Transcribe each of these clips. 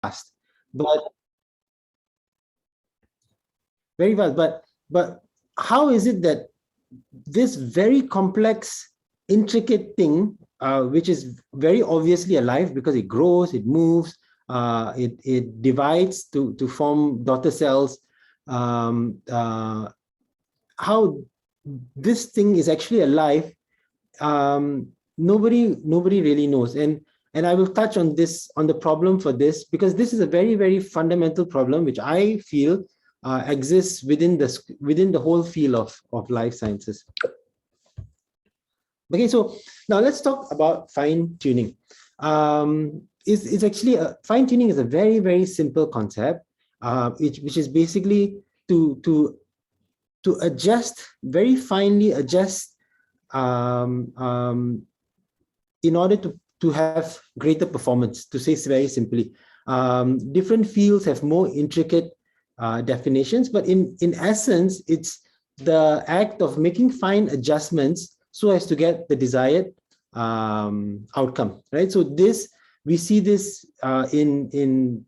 fast, but very fast. But how is it that this very complex, intricate thing, which is very obviously alive because it grows, it moves, it divides to form daughter cells, how this thing is actually alive, nobody really knows. And I will touch on this, on the problem for this, because this is a very, very fundamental problem which I feel exists within the whole field of life sciences. Okay, so now let's talk about fine tuning. It's actually fine tuning is a very, very simple concept, which is basically to adjust, very finely adjust, in order to have greater performance, to say very simply. Different fields have more intricate definitions, but in essence, it's the act of making fine adjustments so as to get the desired outcome, right? So we see this in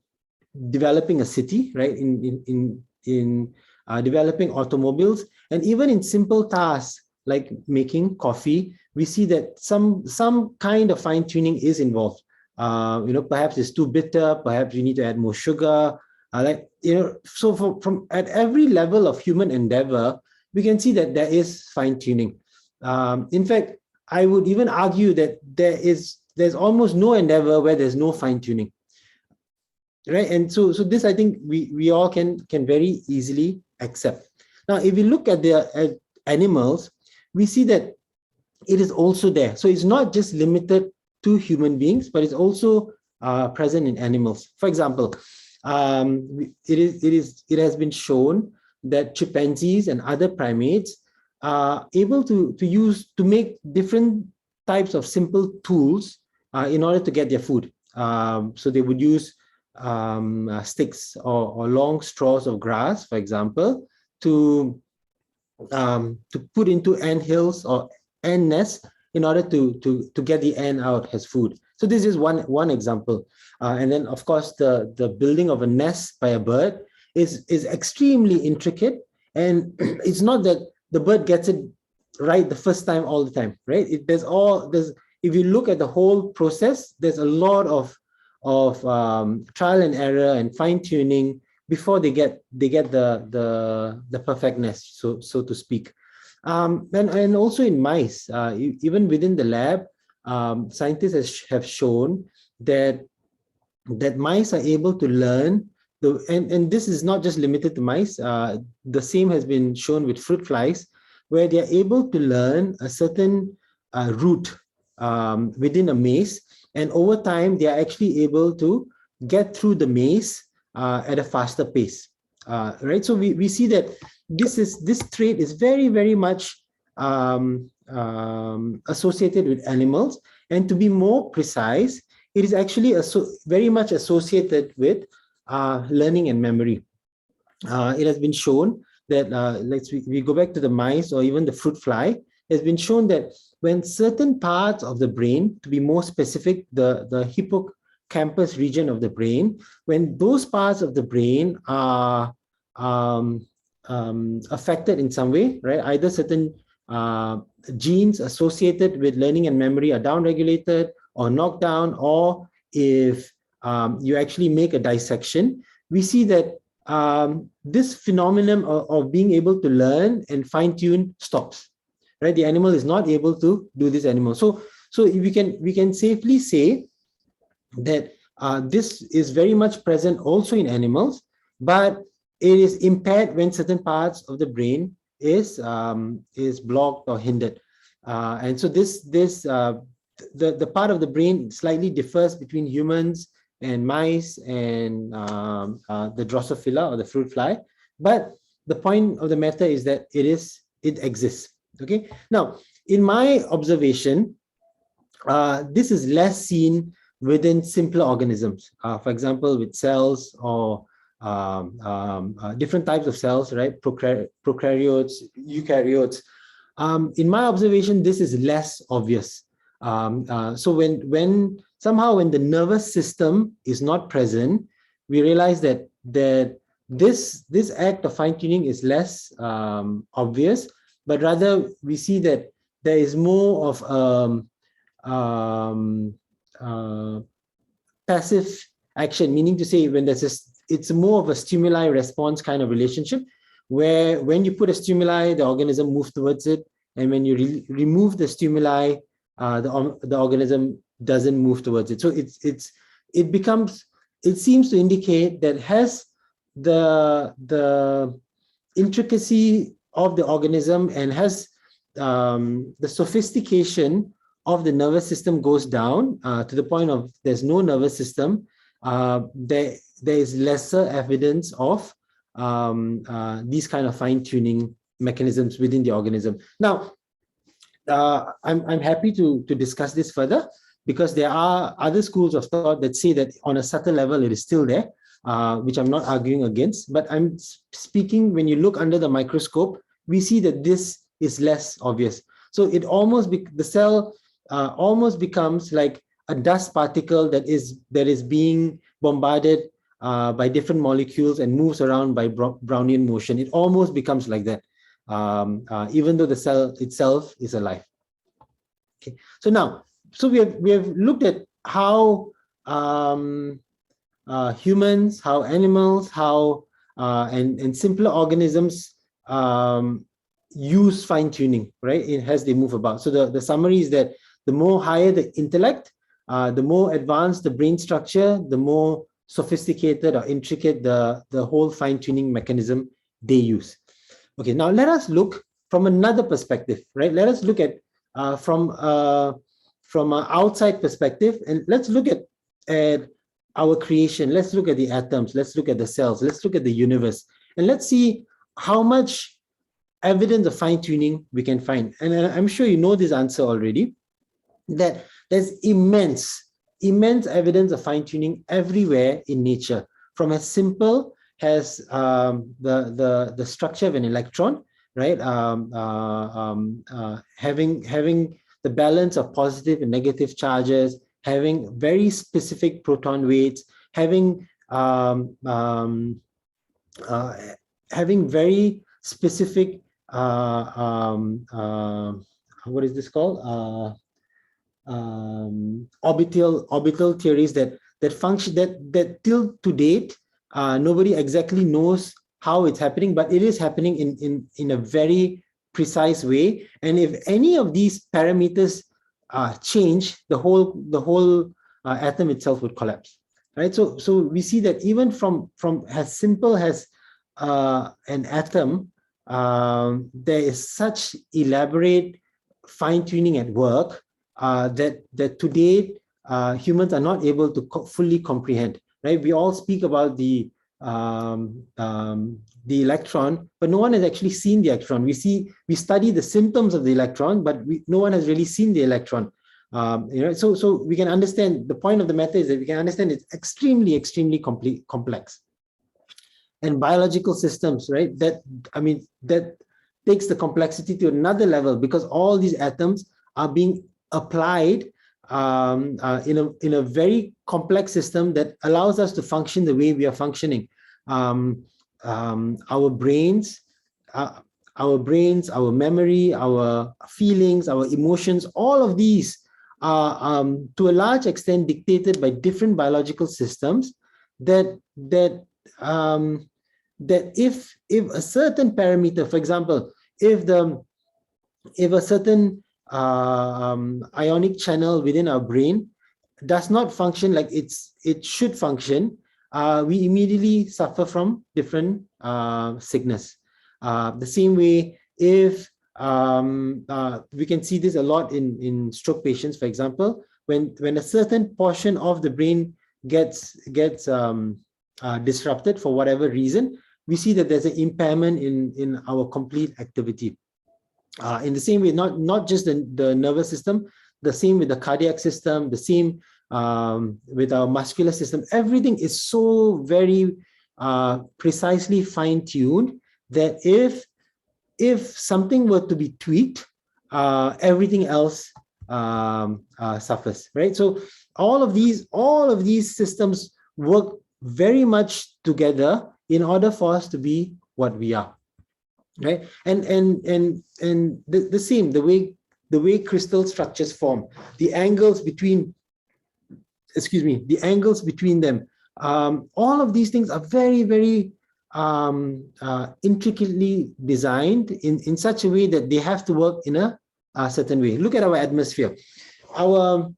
developing a city, right? In developing automobiles, and even in simple tasks like making coffee, we see that some kind of fine tuning is involved. Perhaps it's too bitter, perhaps you need to add more sugar. So from at every level of human endeavor, we can see that there is fine tuning. In fact, I would even argue that there's almost no endeavor where there's no fine tuning, right? And so this, I think we all can very easily accept. Now, if we look at the animals, we see that it is also there. So it's not just limited to human beings, but it's also present in animals. For example, it has been shown that chimpanzees and other primates are able to make different types of simple tools in order to get their food. So they would use sticks or long straws of grass, for example, to put into ant hills or ant nests in order to get the ant out as food. So this is one example. And then, of course, the building of a nest by a bird is extremely intricate, and it's not that the bird gets it right the first time all the time, right? If you look at the whole process, there's a lot of trial and error and fine tuning before they get the perfect nest, so to speak. And also in mice, even within the lab, scientists have shown that mice are able to learn, and this is not just limited to mice. The same has been shown with fruit flies, where they are able to learn a certain route within a maze, and over time they are actually able to get through the maze at a faster pace, right? So we see that this trait is very, very much associated with animals, and to be more precise, it is actually very much associated with learning and memory. It has been shown that, we go back to the mice or even the fruit fly, it has been shown that when certain parts of the brain, to be more specific, the hippocampus region of the brain, when those parts of the brain are affected in some way, right? Either certain genes associated with learning and memory are downregulated or knocked down, or if you actually make a dissection, we see that this phenomenon of being able to learn and fine-tune stops, right? The animal is not able to do this anymore. So we can safely say that this is very much present also in animals, but it is impaired when certain parts of the brain is blocked or hindered. And so the part of the brain slightly differs between humans and mice and the Drosophila or the fruit fly. But the point of the matter is that it exists. Okay. Now, in my observation, this is less seen within simpler organisms. For example, with cells or different types of cells, right? Prokaryotes, eukaryotes. In my observation, this is less obvious. So when the nervous system is not present, we realize that this act of fine-tuning is less obvious, but rather we see that there is more of passive action, meaning to say when it's more of a stimuli response kind of relationship, where when you put a stimuli, the organism moves towards it, and when you remove the stimuli, the organism doesn't move towards it. So it seems to indicate that has the intricacy of the organism and has the sophistication of the nervous system goes down to the point of there's no nervous system, there is lesser evidence of these kind of fine-tuning mechanisms within the organism. Now, I'm happy to discuss this further, because there are other schools of thought that say that on a subtle level it is still there, which I'm not arguing against, but I'm speaking when you look under the microscope, we see that this is less obvious. So it almost the cell almost becomes like a dust particle that is being bombarded by different molecules and moves around by Brownian motion. It almost becomes like that, even though the cell itself is alive. Okay, so now, we have looked at how humans, how animals, how and simpler organisms use fine-tuning, right? As they move about. So the summary is that the more higher the intellect, the more advanced the brain structure, the more sophisticated or intricate the whole fine-tuning mechanism they use. Okay, now let us look from another perspective, right? Let us look at from an outside perspective, and let's look at our creation. Let's look at the atoms. Let's look at the cells. Let's look at the universe, and let's see how much evidence of fine-tuning we can find. And I'm sure you know this answer already, that there's immense evidence of fine-tuning everywhere in nature, from as simple as the structure of an electron, right? Having the balance of positive and negative charges, having very specific proton weights, having very specific what is this called? Orbital theories that function that till to date nobody exactly knows how it's happening, but it is happening in a very precise way. And if any of these parameters change, the whole atom itself would collapse, right? So we see that even from as simple as an atom, there is such elaborate fine-tuning at work that to date humans are not able to fully comprehend, right? We all speak about the electron, but no one has actually seen the electron. We study the symptoms of the electron, but no one has really seen the electron. So we can understand, the point of the matter is that we can understand it's extremely complex. And biological systems, right? That takes the complexity to another level, because all these atoms are being applied in a very complex system that allows us to function the way we are functioning. Our brains, our memory, our feelings, our emotions, all of these are to a large extent dictated by different biological systems that if a certain parameter, for example, if a certain ionic channel within our brain does not function like it should function, we immediately suffer from different sickness. The same way, if we can see this a lot in stroke patients, for example, when a certain portion of the brain gets disrupted for whatever reason, we see that there's an impairment in our complete activity. In the same way, not just the nervous system, the same with the cardiac system, the same with our muscular system. Everything is so very precisely fine-tuned that if something were to be tweaked, everything else suffers, right? So all of these systems work very much together in order for us to be what we are, right? And the same, the way crystal structures form, the angles between, the angles between them, all of these things are very, very intricately designed in such a way that they have to work in a certain way. Look at our atmosphere. Our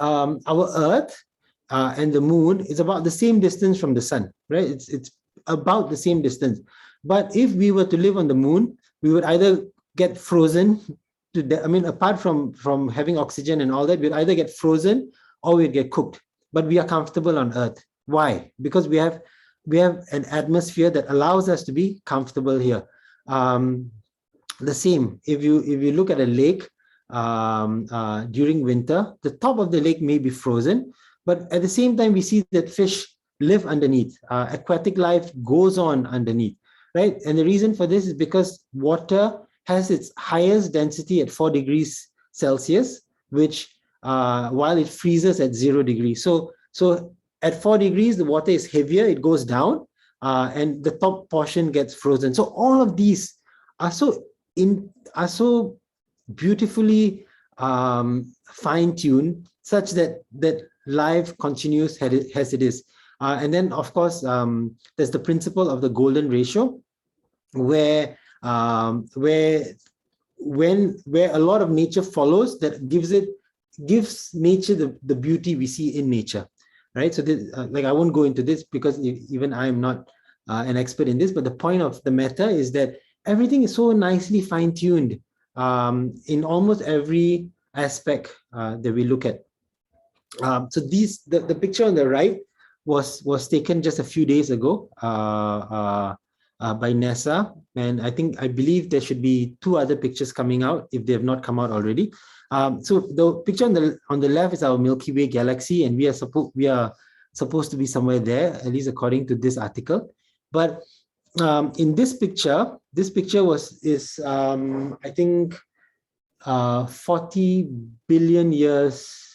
Earth and the moon is about the same distance from the sun, right? It's about the same distance. But if we were to live on the moon, we would either get frozen to death. I mean, apart from having oxygen and all that, we'd either get frozen or we'd get cooked. But we are comfortable on Earth. Why? Because we have an atmosphere that allows us to be comfortable here. The same, if you look at a lake during winter, the top of the lake may be frozen, but at the same time, we see that fish live underneath. Aquatic life goes on underneath, right? And the reason for this is because water has its highest density at 4 degrees Celsius, which while it freezes at 0 degrees. So at 4 degrees, the water is heavier, it goes down, and the top portion gets frozen. So all of these are so beautifully fine-tuned, such that life continues as it is. And then, of course, there's the principle of the golden ratio, where a lot of nature follows, that gives nature the beauty we see in nature, right? So this, like, I won't go into this because even I'm not an expert in this, but the point of the matter is that everything is so nicely fine-tuned in almost every aspect that we look at. So the picture on the right was taken just a few days ago by NASA, and I believe there should be 2 other pictures coming out if they have not come out already. So the picture on the left is our Milky Way galaxy, and we are supposed to be somewhere there, at least according to this article. But in this picture is I think 40 billion years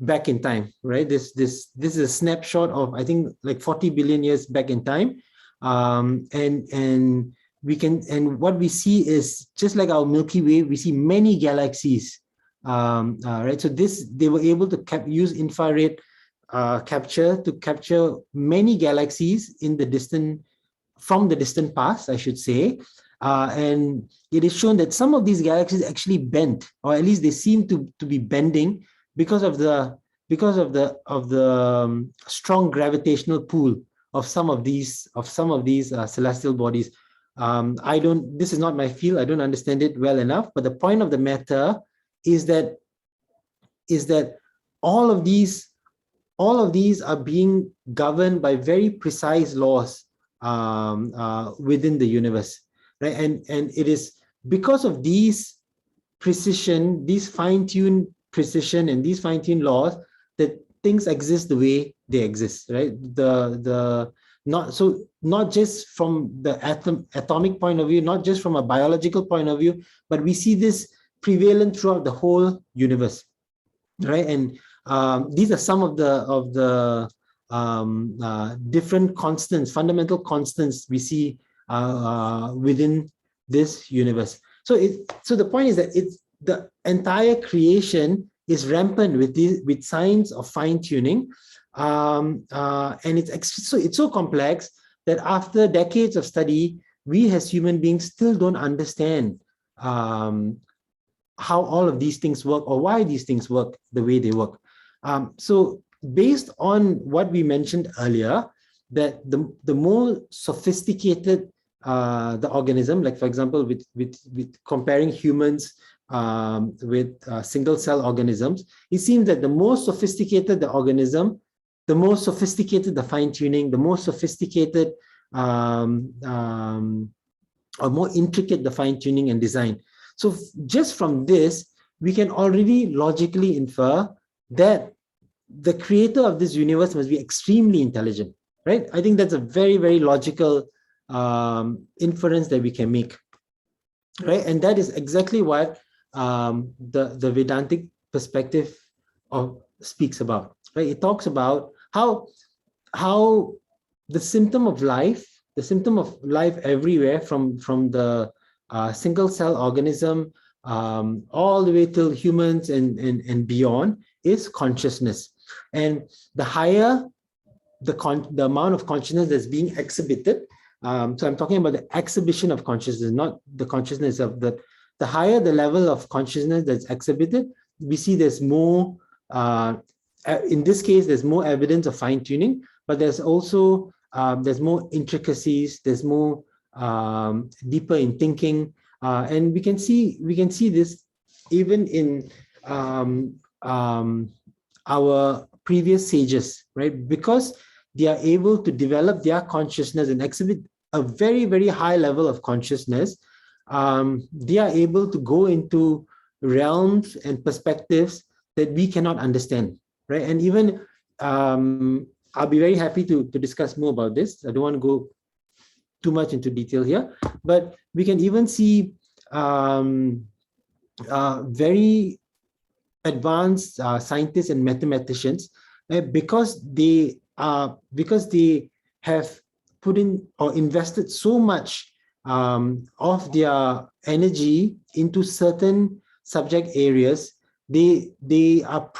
back in time, right? This is a snapshot of, I think, like 40 billion years back in time, and what we see is, just like our Milky Way, we see many galaxies, right? So they were able to use infrared capture to capture many galaxies from the distant past, I should say, and it is shown that some of these galaxies actually bent, or at least they seem to be bending because of the strong gravitational pull of some of these celestial bodies. This is not my field. I don't understand it well enough. But the point of the matter is that all of these are being governed by very precise laws within the universe, right? And it is because of these precision, these fine-tuned precision, and these fine-tuned laws that things exist the way they exist, right? Not just from the atomic point of view, not just from a biological point of view, but we see this prevalent throughout the whole universe, right? And these are some of the different constants, fundamental constants we see within this universe. So the point is that the entire creation is rampant with signs of fine-tuning, and it's so complex that after decades of study, we as human beings still don't understand how all of these things work, or why these things work the way they work. So based on what we mentioned earlier, that the more sophisticated the organism, like for example, with comparing humans with single cell organisms, it seems that the more sophisticated the organism, the more sophisticated the fine-tuning, the more sophisticated or more intricate the fine-tuning and design. So just from this, we can already logically infer that the creator of this universe must be extremely intelligent, right? I think that's a very, very logical inference that we can make, right? And that is exactly what the Vedantic perspective speaks about, right? It talks about how the symptom of life everywhere, from the single cell organism all the way till humans and beyond, is consciousness. And the higher the amount of consciousness that's being exhibited, so I'm talking about the exhibition of consciousness, not the consciousness of the higher the level of consciousness that's exhibited, we see there's more, in this case, there's more evidence of fine-tuning, but there's also there's more intricacies, there's more deeper in thinking, and we can see this even in our previous sages, right? Because they are able to develop their consciousness and exhibit a very, very high level of consciousness. They are able to go into realms and perspectives that we cannot understand, right? And even I'll be very happy to discuss more about this. I don't want to go too much into detail here, but we can even see very advanced scientists and mathematicians, because they have put in or invested so much of their energy into certain subject areas. They are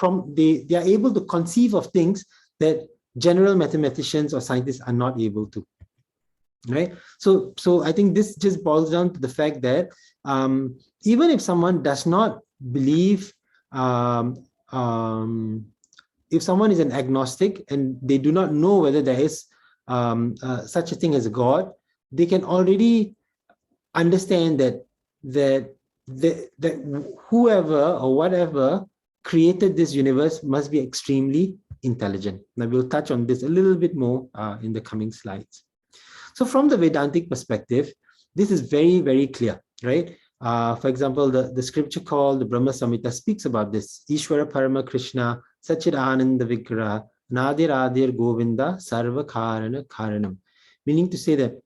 able to conceive of things that general mathematicians or scientists are not able to, right? So I think this just boils down to the fact that even if someone does not believe, if someone is an agnostic and they do not know whether there is such a thing as a God, they can already understand that whoever or whatever created this universe must be extremely intelligent. Now we'll touch on this a little bit more in the coming slides. So from the Vedantic perspective, this is very, very clear, right? For example, the scripture called the Brahma Samhita speaks about this. Ishvara Parama Krishna Sachid Ananda Vigraha Nadir Adir Govinda Sarva Karana Karanam. Meaning to say that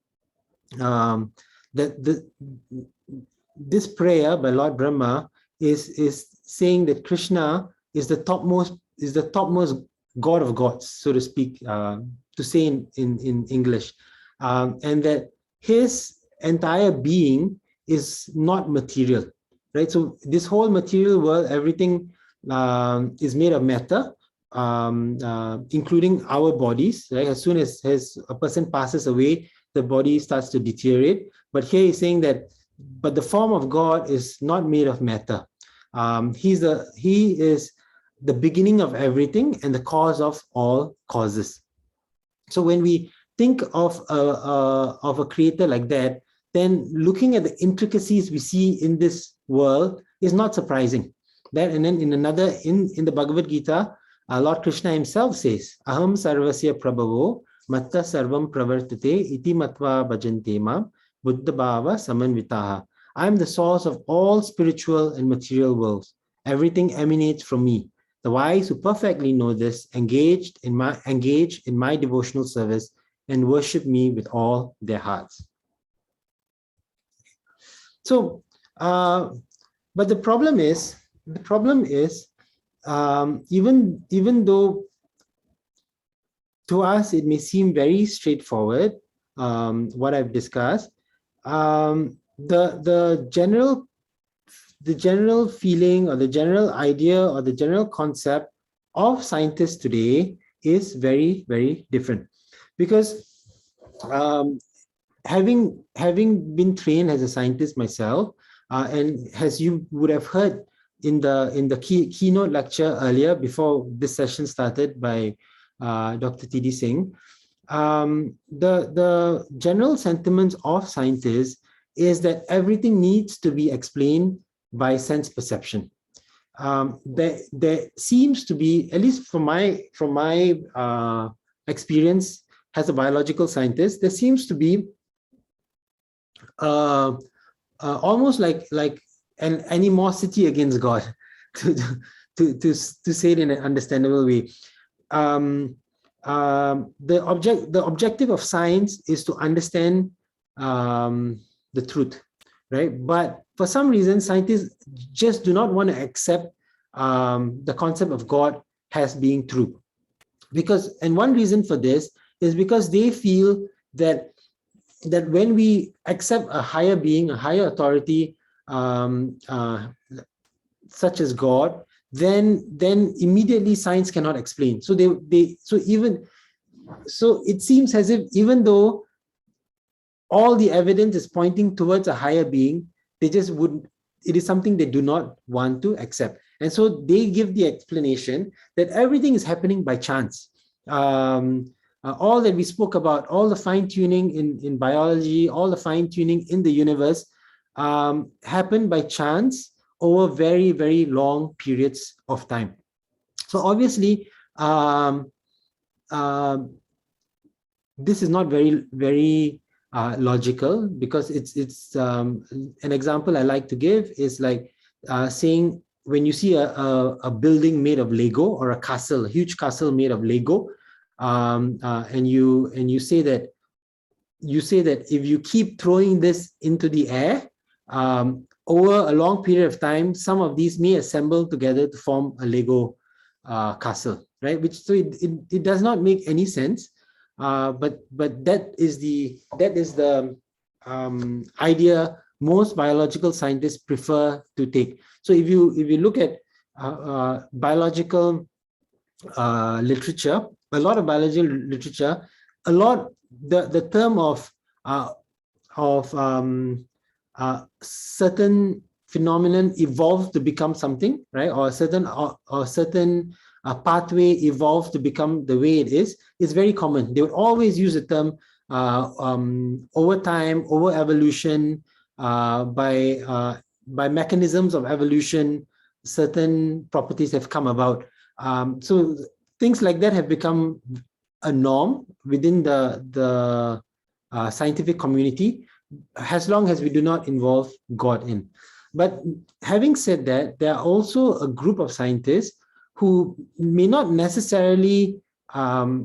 this prayer by Lord Brahma is saying that Krishna is the topmost God of gods, so to speak, to say in English, and that his entire being is not material, right? So this whole material world, everything is made of matter, including our bodies, right? As soon as a person passes away, the body starts to deteriorate. But here he's saying that, but the form of God is not made of matter. He is the beginning of everything and the cause of all causes. So when we think of a creator like that, then looking at the intricacies we see in this world is not surprising. That, and then in the Bhagavad Gita, Lord Krishna himself says, Aham sarvasya prabhavo matta sarvam pravartate iti matva bhajante mam buddha bhava samanvitaha. I am the source of all spiritual and material worlds. Everything emanates from me. The wise who perfectly know this engage in my devotional service and worship me with all their hearts. So, but the problem is, even though to us it may seem very straightforward, what I've discussed, the general feeling or the general idea or the general concept of scientists today is very, very different. Because having been trained as a scientist myself, and as you would have heard in the keynote lecture earlier before this session started by Dr. T.D. Singh, the general sentiments of scientists is that everything needs to be explained by sense perception. There seems to be, at least from my experience as a biological scientist, there seems to be almost like an animosity against God, to say it in an understandable way. The objective of science is to understand the truth, right? But for some reason, scientists just do not want to accept the concept of God as being true. And one reason for this is because they feel that when we accept a higher being, a higher authority, such as God, then immediately science cannot explain. So so it seems as if even though all the evidence is pointing towards a higher being, they just wouldn't. It is something they do not want to accept, and so they give the explanation that everything is happening by chance. All that we spoke about, all the fine tuning in biology, all the fine tuning in the universe, happened by chance over very, very long periods of time. So obviously, this is not very, very logical, because it's an example I like to give is like saying, when you see a building made of Lego, or a castle, a huge castle made of Lego, and you say that if you keep throwing this into the air, over a long period of time, some of these may assemble together to form a Lego castle, right? So it does not make any sense. But that is the idea most biological scientists prefer to take. So if you look at biological literature, a lot of biological literature, the term of certain phenomenon evolved to become something, right? Or a certain pathway evolved to become the way it is very common. They would always use the term over time, over evolution, by mechanisms of evolution, certain properties have come about. So things like that have become a norm within the scientific community, as long as we do not involve God in. But having said that, there are also a group of scientists who may not necessarily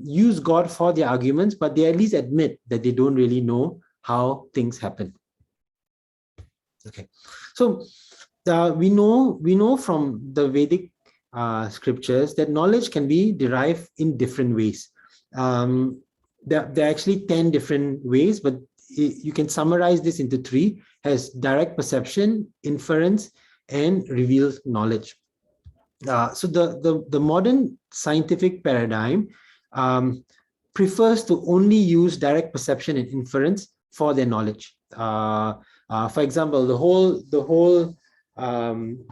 use God for their arguments, but they at least admit that they don't really know how things happen. Okay, so we know from the Vedic scriptures that knowledge can be derived in different ways. There are actually 10 different ways, but you can summarize this into 3: as direct perception, inference, and revealed knowledge. So the modern scientific paradigm prefers to only use direct perception and inference for their knowledge. For example, the whole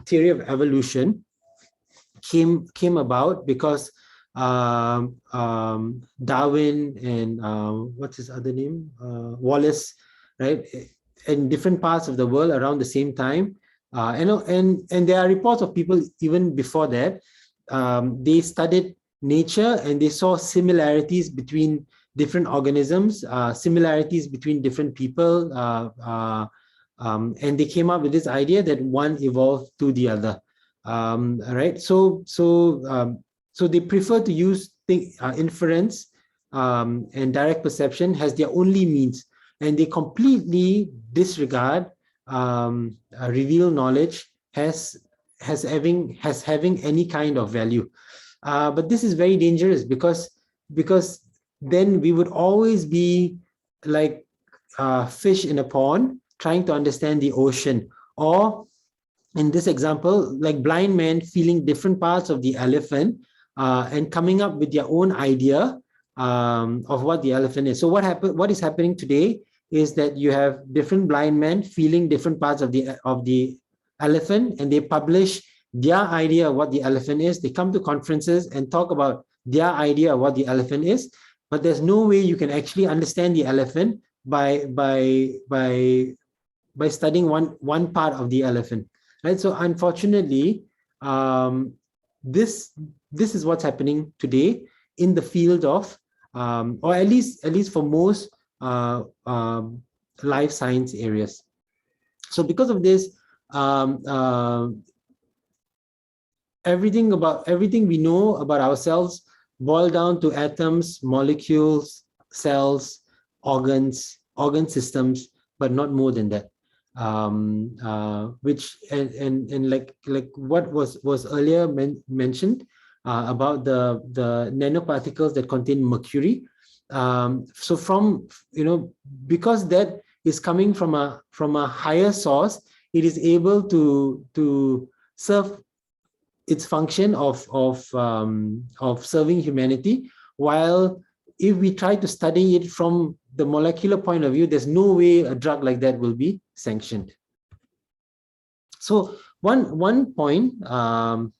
theory of evolution came about because Darwin and what's his other name, Wallace, right, in different parts of the world around the same time. And there are reports of people even before that. They studied nature and they saw similarities between different organisms, similarities between different people, and they came up with this idea that one evolved to the other. Right? So they prefer to use inference and direct perception as their only means, and they completely disregard revealed knowledge as having any kind of value. But this is very dangerous because then we would always be like fish in a pond trying to understand the ocean, or in this example, like blind men feeling different parts of the elephant and coming up with their own idea of what the elephant is. So what is happening today is that you have different blind men feeling different parts of the elephant, and they publish their idea of what the elephant is. They come to conferences and talk about their idea of what the elephant is, but there's no way you can actually understand the elephant by studying one part of the elephant, right? So unfortunately, this is what's happening today in the field of, or at least for most life science areas. So because of this, everything we know about ourselves boil down to atoms, molecules, cells, organ systems, but not more than that. Which and like what was earlier mentioned, about the nanoparticles that contain mercury. So from, because that is coming from a higher source, it is able to serve its function of serving humanity. While if we try to study it from the molecular point of view, there's no way a drug like that will be sanctioned. So one point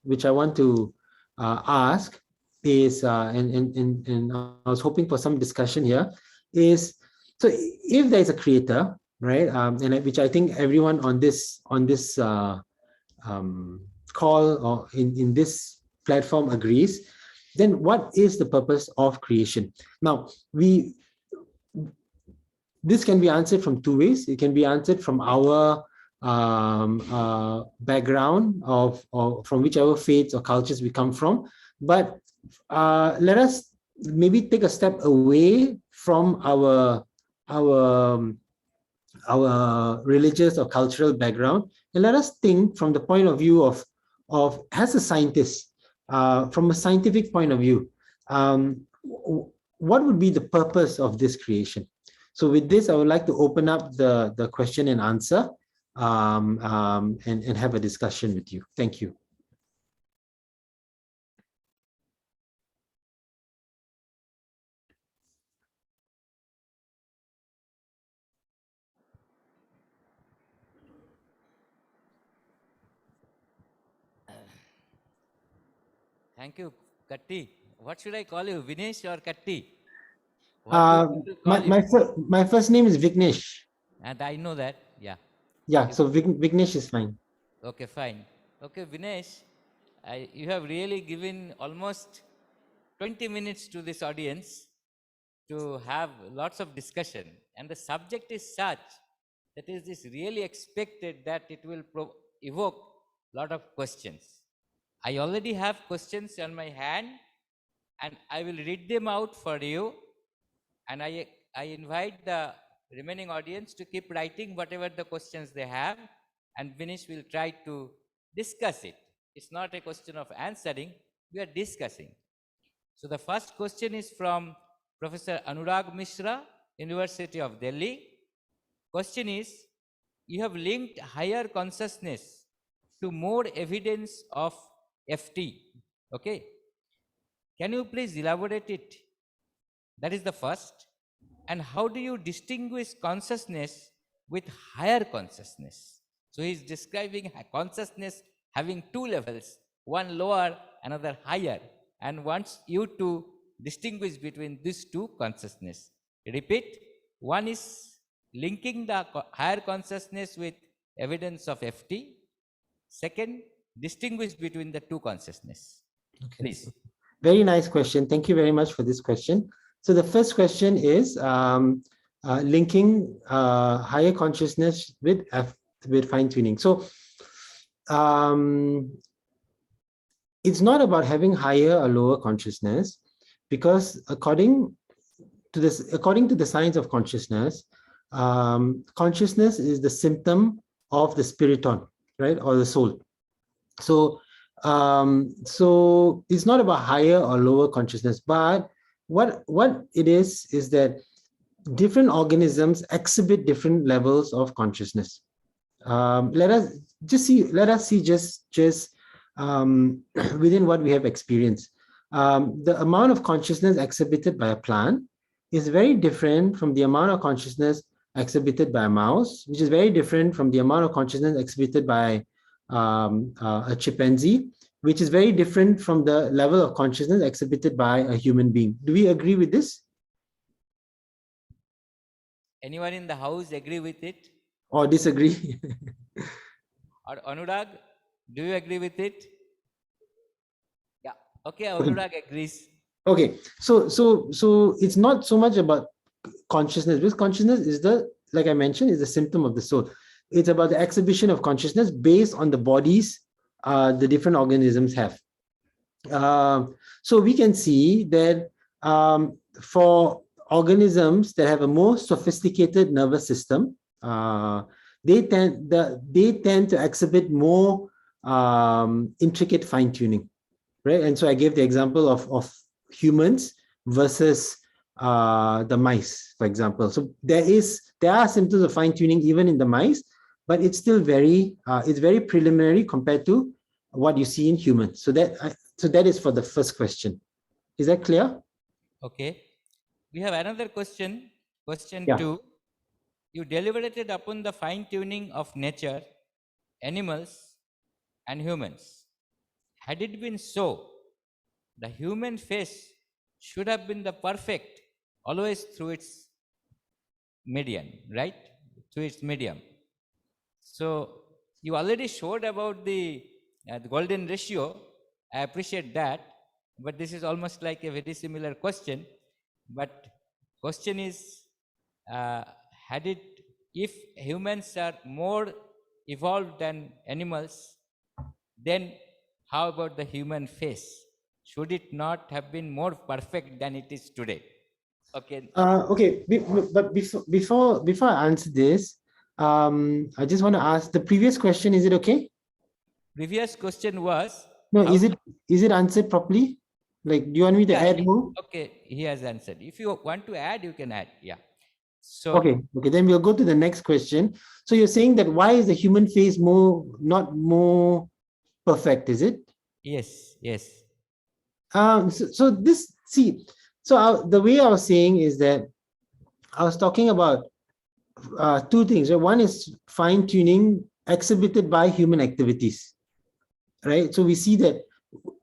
which I want to ask is, and I was hoping for some discussion here, is, so if there's a creator, right, and which I think everyone on this call or in this platform agrees, then what is the purpose of creation? Now, this can be answered from two ways. It can be answered from our background or from whichever faiths or cultures we come from. But let us maybe take a step away from our religious or cultural background, and let us think from the point of view of as a scientist, from a scientific point of view, what would be the purpose of this creation? So with this, I would like to open up the question and answer and have a discussion with you. Thank you. Thank you, Kutty. What should I call you, Viknish or Kutty? My first name is Viknish. And I know that, yeah. Yeah, so Viknish is fine. Okay, fine. Okay, Viknish, you have really given almost 20 minutes to this audience to have lots of discussion. And the subject is such that it is really expected that it will evoke a lot of questions. I already have questions on my hand, and I will read them out for you. And I invite the remaining audience to keep writing whatever the questions they have, and Viknish will try to discuss it. It's not a question of answering, we are discussing. So the first question is from Professor Anurag Mishra, University of Delhi. Question is, you have linked higher consciousness to more evidence of FT. Okay. Can you please elaborate it? That is the first. And how do you distinguish consciousness with higher consciousness? So he's describing consciousness having two levels, one lower, another higher, and wants you to distinguish between these two consciousness. Repeat, one is linking the higher consciousness with evidence of FT. Second, distinguish between the two consciousness. Okay. Please. Very nice question. Thank you very much for this question. So the first question is linking higher consciousness with fine tuning. So it's not about having higher or lower consciousness, because according to the science of consciousness, consciousness is the symptom of the spiriton, right, or the soul. So so it's not about higher or lower consciousness, but what it is that different organisms exhibit different levels of consciousness. Let us see just within what we have experienced. The amount of consciousness exhibited by a plant is very different from the amount of consciousness exhibited by a mouse, which is very different from the amount of consciousness exhibited by a chimpanzee, which is very different from the level of consciousness exhibited by a human being. Do we agree with this? Anyone in the house agree with it? Or disagree? Or Anurag, do you agree with it? Yeah. Okay, Anurag agrees. Okay, so it's not so much about consciousness, because consciousness is like I mentioned, is a symptom of the soul. It's about the exhibition of consciousness based on the bodies the different organisms have. So we can see that for organisms that have a more sophisticated nervous system, they tend to exhibit more intricate fine-tuning. right? And so I gave the example of humans versus the mice, for example. So there are symptoms of fine tuning even in the mice, but it's still it's very preliminary compared to what you see in humans. So that is for the first question. Is that clear? Okay. We have another question. Question Yeah. 2. You deliberated upon the fine tuning of nature, animals, and humans. Had it been so, the human face should have been the perfect, always through its medium, right? Through its medium. So you already showed about the golden ratio. I appreciate that, but this is almost like a very similar question. But question is, uh, had it, if humans are more evolved than animals, then how about the human face? Should it not have been more perfect than it is today? Okay. Okay. But before I answer this, I just want to ask the previous question. Is it okay? Previous question was No, how to, is it answered properly? Like, do you want me to yeah, add more? okay, he has answered. If you want to add, you can add. Yeah. So Okay, then we'll go to the next question. So you're saying that why is the human face not more perfect, is it? yes, yes, So this, see, the way I was saying is that I was talking about two things. Right? One is fine tuning exhibited by human activities, right? So we see that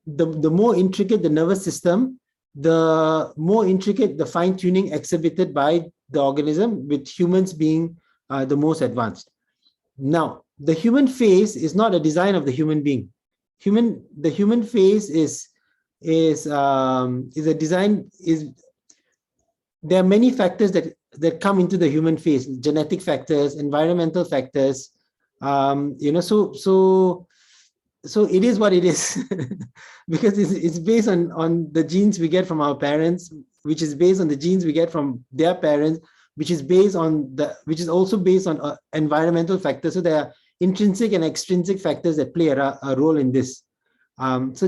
the more intricate the nervous system, the more intricate the fine tuning exhibited by the organism, with humans being the most advanced. Now, the human face is not a design of the human being. The human face is a design. There are many factors that come into the human face: genetic factors, environmental factors. So it is what it is because it's based on the genes we get from our parents, which is based on the genes we get from their parents, which is also based on environmental factors. So there are intrinsic and extrinsic factors that play a role in this. So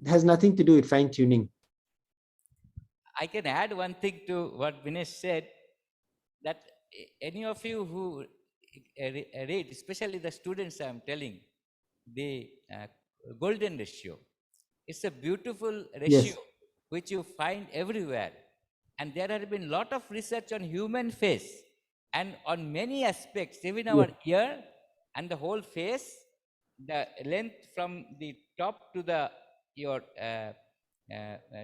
has nothing to do with fine tuning. I can add one thing to what Vinesh said, that any of you who read, especially the students, I am telling, the golden ratio. It's a beautiful ratio Yes. which you find everywhere. And there have been a lot of research on human face and on many aspects, even Yes. our ear and the whole face, the length from the top to the your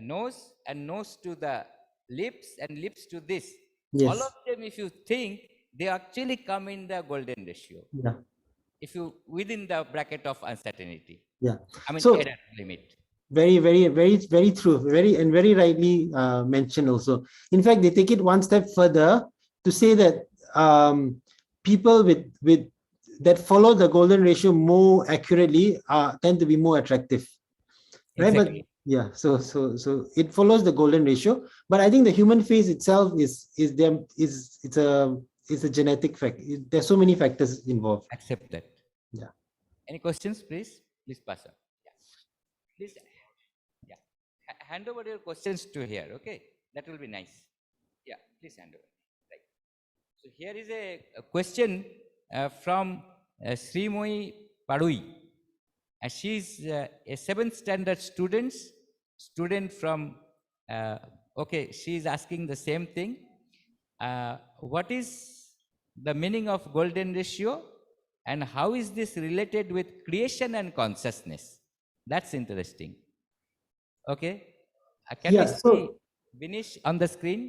nose, and nose to the lips, and lips to this. All of Yes. them, if you think, they actually come in the golden ratio. Yeah. If you within the bracket of uncertainty, Yeah. I mean So error limit. very true, very rightly mentioned also. In fact, they take it one step further to say that people with that follow the golden ratio more accurately tend to be more attractive, right? But Exactly. yeah, so it follows the golden ratio. But I think the human face itself it's a genetic fact. There's so many factors involved. Accept that. Yeah. Any questions, please? Please pass on. Yeah. Please, yeah. Hand over your questions to here. Okay, that will be nice. Yeah, please hand over. Right. So here is a question from Srimoy Padui. She's a 7th standard student from, okay, she's asking the same thing. What is the meaning of golden ratio, and how is this related with creation and consciousness? That's interesting. Okay. Can we Yeah. see So Vinish on the screen?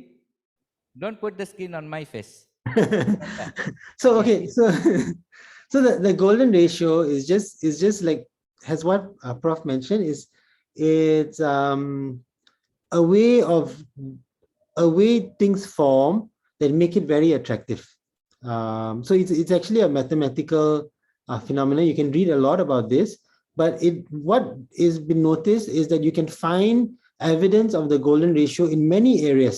Don't put the screen on my face. Yeah. so Yeah. okay, so the golden ratio is just like, has what Prof mentioned, it's a way of a way things form that make it very attractive. So it's actually a mathematical phenomenon. You can read a lot about this, but what is been noticed is that you can find evidence of the golden ratio in many areas.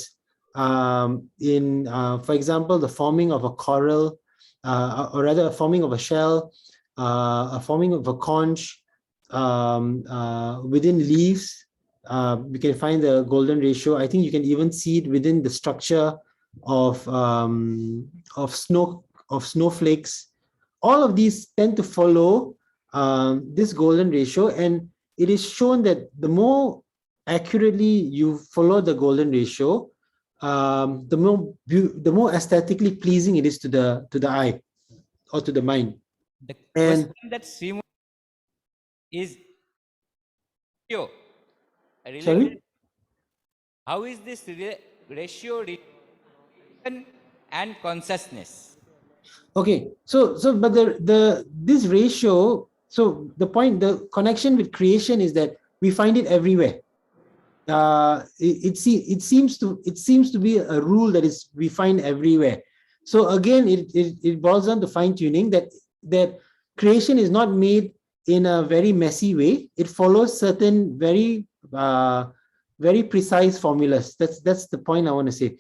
For example, the forming of a coral, or rather, a forming of a shell, a forming of a conch, within leaves. We can find the golden ratio. I think you can even see it within the structure of snowflakes. All of these tend to follow this golden ratio, and it is shown that the more accurately you follow the golden ratio, the more aesthetically pleasing it is to the eye or to the mind. The And question that Srimu is related. sorry. How is this ratio written and consciousness? Okay, but this ratio, so the connection with creation is that we find it everywhere. It seems to be a rule that is we find everywhere. So again, it boils down to fine tuning, that creation is not made in a very messy way. It follows certain very precise formulas. That's the point I want to say.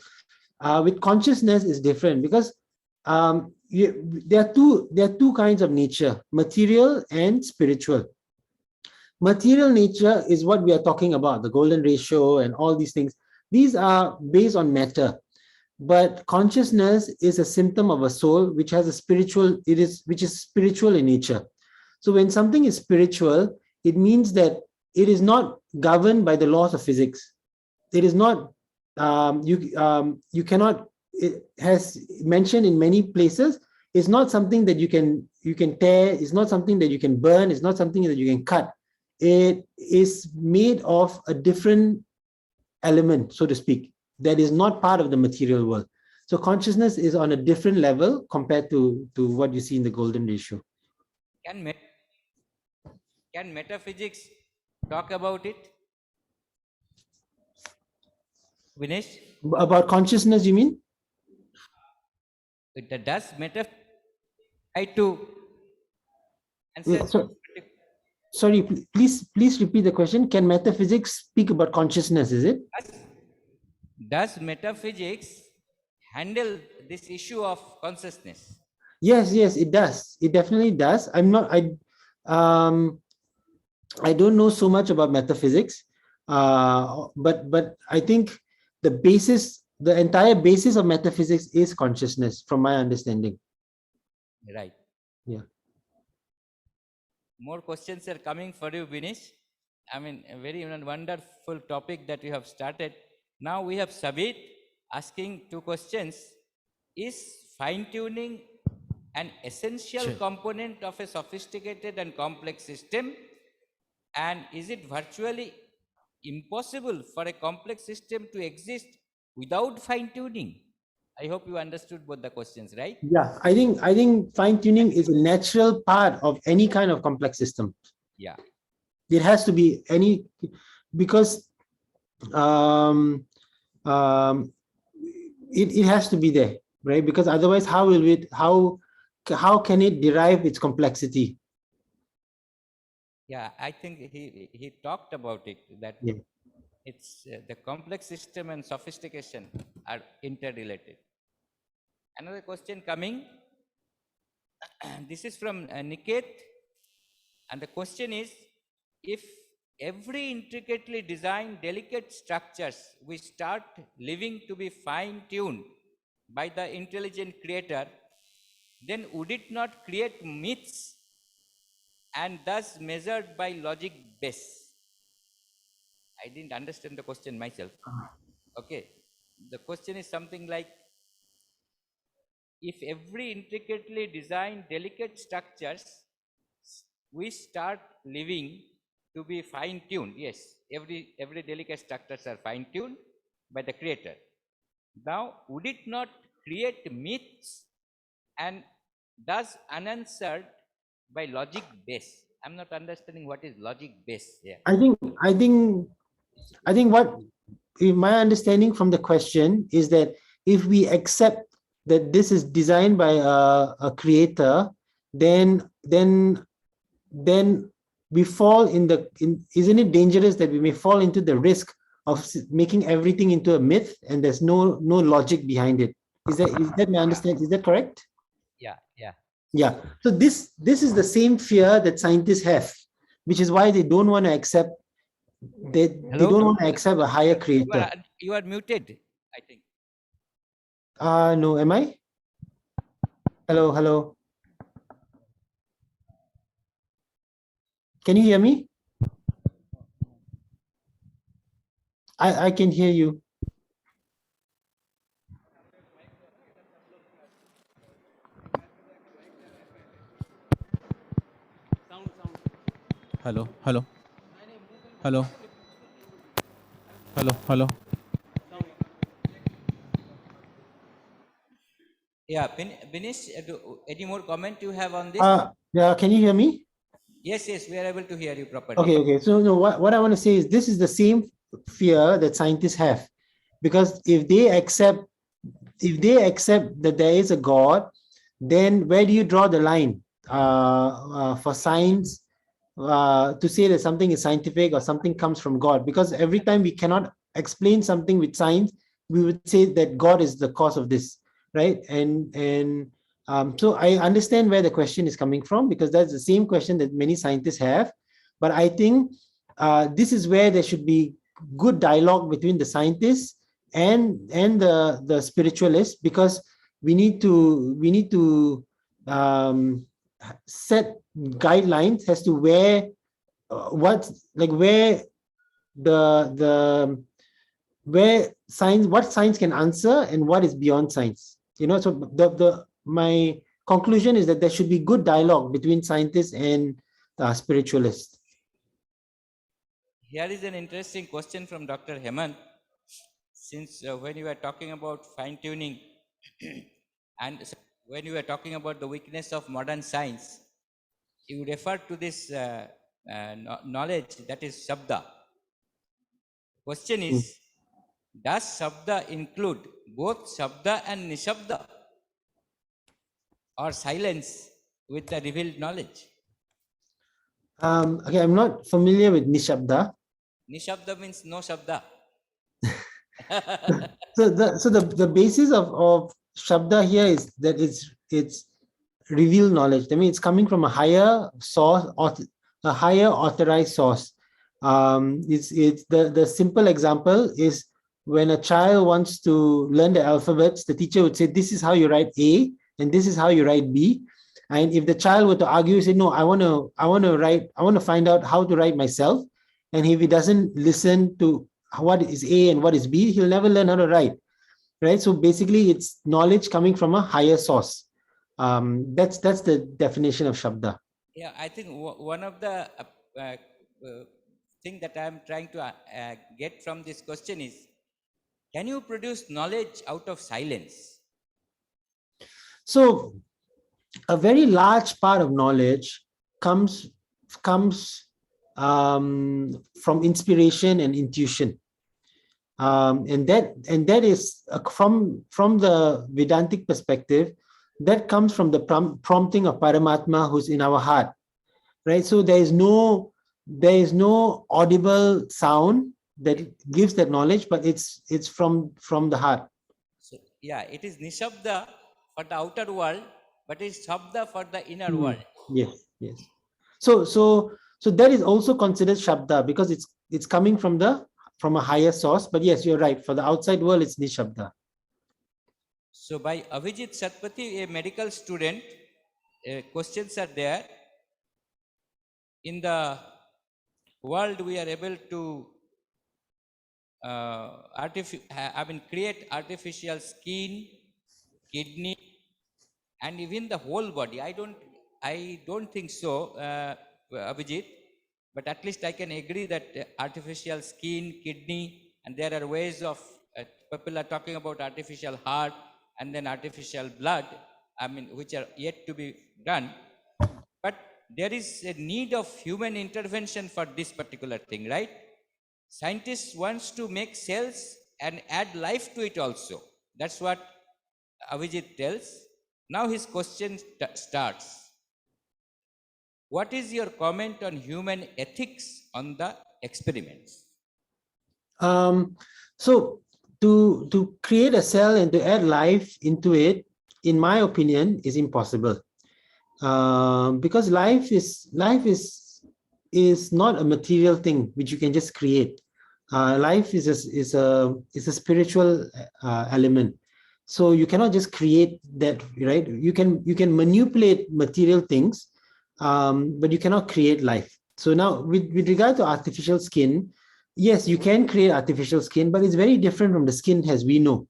With consciousness is different, because there are two kinds of nature: material and spiritual. Material nature is what we are talking about, the golden ratio and all these things. These are based on matter, but consciousness is a symptom of a soul which has a spiritual, which is spiritual in nature. So when something is spiritual, it means that it is not governed by the laws of physics. It is not, you cannot, it has mentioned in many places, it's not something that you can tear, it's not something that you can burn, it's not something that you can cut. It is made of a different element, so to speak, that is not part of the material world. So consciousness is on a different level compared to what you see in the golden ratio. Can metaphysics talk about it? Viknish? About consciousness, you mean? Does metaphysics try to answer? Sorry, please repeat the question. Can metaphysics speak about consciousness, is it? Does metaphysics handle this issue of consciousness? Yes, it does. It definitely does. I don't know so much about metaphysics, but I think the entire basis of metaphysics is consciousness, from my understanding. Right. Yeah. More questions are coming for you, Viknish. I mean, a very wonderful topic that you have started. Now we have Sabit asking two questions. Is fine-tuning an essential component of a sophisticated and complex system? And is it virtually impossible for a complex system to exist without fine-tuning? I hope you understood both the questions, right? Yeah, I think fine-tuning is a natural part of any kind of complex system. Yeah. It has to be because it has to be there, right? Because otherwise, how can it derive its complexity? Yeah, I think he talked about it, that it's the complex system and sophistication are interrelated. Another question coming. This is from Niket, and the question is, if every intricately designed delicate structures we start living to be fine-tuned by the intelligent creator, then would it not create myths and thus measured by logic base? I didn't understand the question myself. Okay. The question is something like, if every intricately designed delicate structures we start living to be fine-tuned, yes, every delicate structures are fine-tuned by the creator. Now, would it not create myths and thus unanswered by logic base? I'm not understanding what is logic base here. I think what my understanding from the question is that if we accept that this is designed by a creator, then we fall isn't it dangerous that we may fall into the risk of making everything into a myth and there's no logic behind it? Is that my understanding? Is that correct? Yeah. So this is the same fear that scientists have, which is why they don't want to accept, they don't want to accept a higher creator. You are muted, I think. No, am I? Hello, hello. Can you hear me? I can hear you. Hello, hello, hello, hello, hello. Yeah, Binish, any more comment you have on this? Yeah, can you hear me? Yes, yes, we are able to hear you properly. Okay, okay. So no, what I want to say is this is the same fear that scientists have, because if they accept that there is a God, then where do you draw the line for science to say that something is scientific or something comes from God? Because every time we cannot explain something with science, we would say that God is the cause of this, right? So I understand where the question is coming from, because that's the same question that many scientists have. But I think this is where there should be good dialogue between the scientists and the spiritualists, because we need to set guidelines as to where what science can answer and what is beyond science. So my conclusion is that there should be good dialogue between scientists and spiritualists. Here is an interesting question from Dr. Hemant. Since when you were talking about fine-tuning and when you were talking about the weakness of modern science, you refer to this knowledge that is Shabda. Question is, does Shabda include both Shabda and Nishabda, or silence with the revealed knowledge? Okay, I'm not familiar with Nishabda. Nishabda means no Shabda. So the basis of Shabda here is that it's revealed knowledge. I mean, it's coming from a higher source, or a higher authorized source. It's the simple example is when a child wants to learn the alphabets, the teacher would say, this is how you write A and this is how you write B. And if the child were to argue, say, no, I want to find out how to write myself. And if he doesn't listen to what is A and what is B, he'll never learn how to write. Right? So basically, it's knowledge coming from a higher source. That's the definition of Shabda. Yeah, I think one of the thing that I'm trying to get from this question is, can you produce knowledge out of silence? So a very large part of knowledge comes from inspiration and intuition. And that is from the Vedantic perspective, that comes from the prompting of Paramatma who's in our heart, right? So there is no audible sound that gives that knowledge, but it's from the heart. So yeah, it is Nishabda for the outer world, but it's Shabda for the inner world. Yes. So that is also considered Shabda, because it's coming from a higher source. But yes, you're right. For the outside world, it's Nishabda. So by Avijit Satpathy, a medical student, questions are there. In the world, we are able to create artificial skin, kidney, and even the whole body. I don't think so, Abhijit, but at least I can agree that artificial skin, kidney, and there are ways of people are talking about artificial heart and then artificial blood, which are yet to be done. But there is a need of human intervention for this particular thing, right? Scientists wants to make cells and add life to it also. That's what Avijit tells. Now his question starts. What is your comment on human ethics on the experiments? So to create a cell and to add life into it, in my opinion, is impossible. Because life is is not a material thing which you can just create. Life is a spiritual element. So you cannot just create that, right? You can manipulate material things, but you cannot create life. So now, with regard to artificial skin, yes, you can create artificial skin, but it's very different from the skin as we know.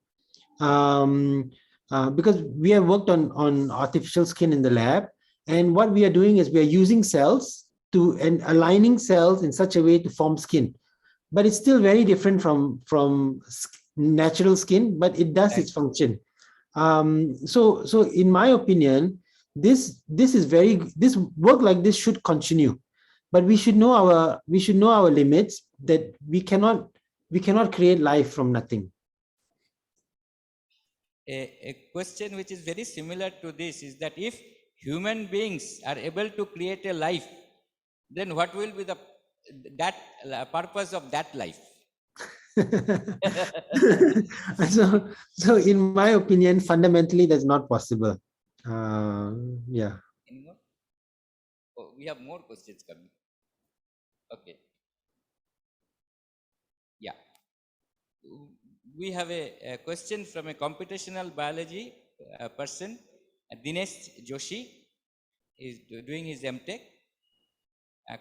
Because we have worked on artificial skin in the lab, and what we are doing is we are using cells and aligning cells in such a way to form skin, but it's still very different from natural skin, but it does its function. So in my opinion, this work like this should continue, but we should know our limits, that we cannot create life from nothing. A question which is very similar to this is that if human beings are able to create a life, then what will be the purpose of that life? so in my opinion, fundamentally, that's not possible. Yeah. Any more? Oh, we have more questions coming. Okay. Yeah. We have a question from a computational biology person, Dinesh Joshi. Is doing his MTech.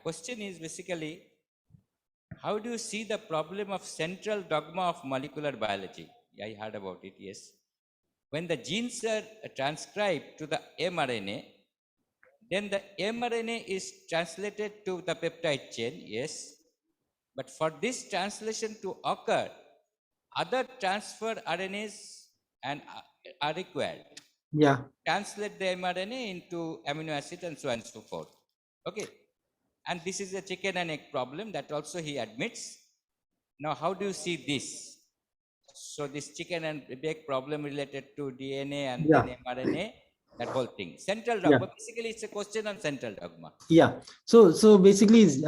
Question is basically, how do you see the problem of central dogma of molecular biology? Yeah, I heard about it, yes. When the genes are transcribed to the mRNA, then the mRNA is translated to the peptide chain, yes. But for this translation to occur, other transfer RNAs are required. Yeah. Translate the mRNA into amino acid and so on and so forth. Okay. And this is a chicken and egg problem that also he admits. Now, how do you see this? So this chicken and egg problem related to DNA and Yeah. then mRNA, that whole thing. Central Yeah. dogma. Basically, it's a question on central dogma. Yeah. So basically, it's,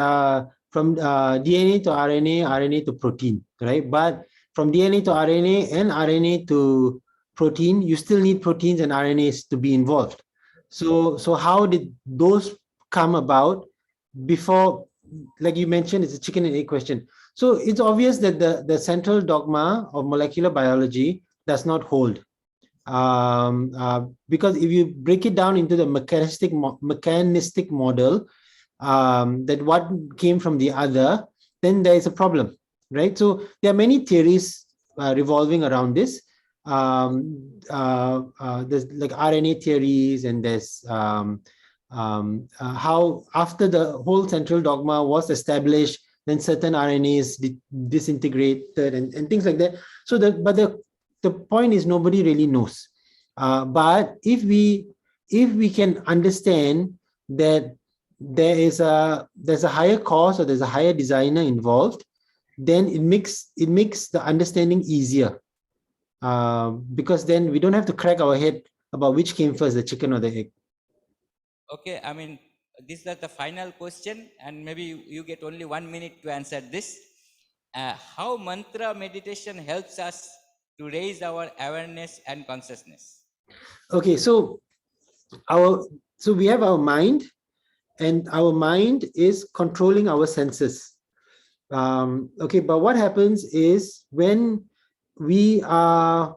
from DNA to RNA, RNA to protein, right? But from DNA to RNA and RNA to protein, you still need proteins and RNAs to be involved. So how did those come about before? Like you mentioned, it's a chicken and egg question. So it's obvious that the central dogma of molecular biology does not hold. Because if you break it down into the mechanistic model, that one came from the other, then there is a problem, right? So there are many theories revolving around this. There's like RNA theories, and there's how after the whole central dogma was established, then certain RNAs disintegrated and things like that. So the point is, nobody really knows. But if we can understand that there's a higher cause, or there's a higher designer involved, then it makes the understanding easier, because then we don't have to crack our head about which came first, the chicken or the egg. Okay, I mean, this is the final question, and maybe you get only 1 minute to answer this. How mantra meditation helps us to raise our awareness and consciousness? Okay, so we have our mind, and our mind is controlling our senses. Okay, but what happens is, when we are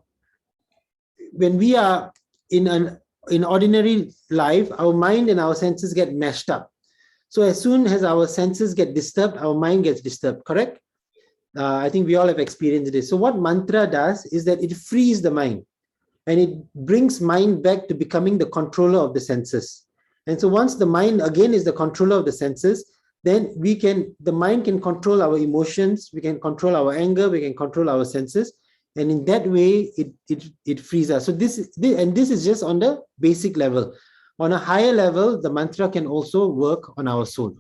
in ordinary life, our mind and our senses get mashed up. So as soon as our senses get disturbed, our mind gets disturbed, correct? I think we all have experienced this. So what mantra does is that it frees the mind, and it brings mind back to becoming the controller of the senses. And so once the mind again is the controller of the senses, then the mind can control our emotions, we can control our anger, we can control our senses, and in that way it frees us. So this is just on the basic level. On a higher level, the mantra can also work on our soul.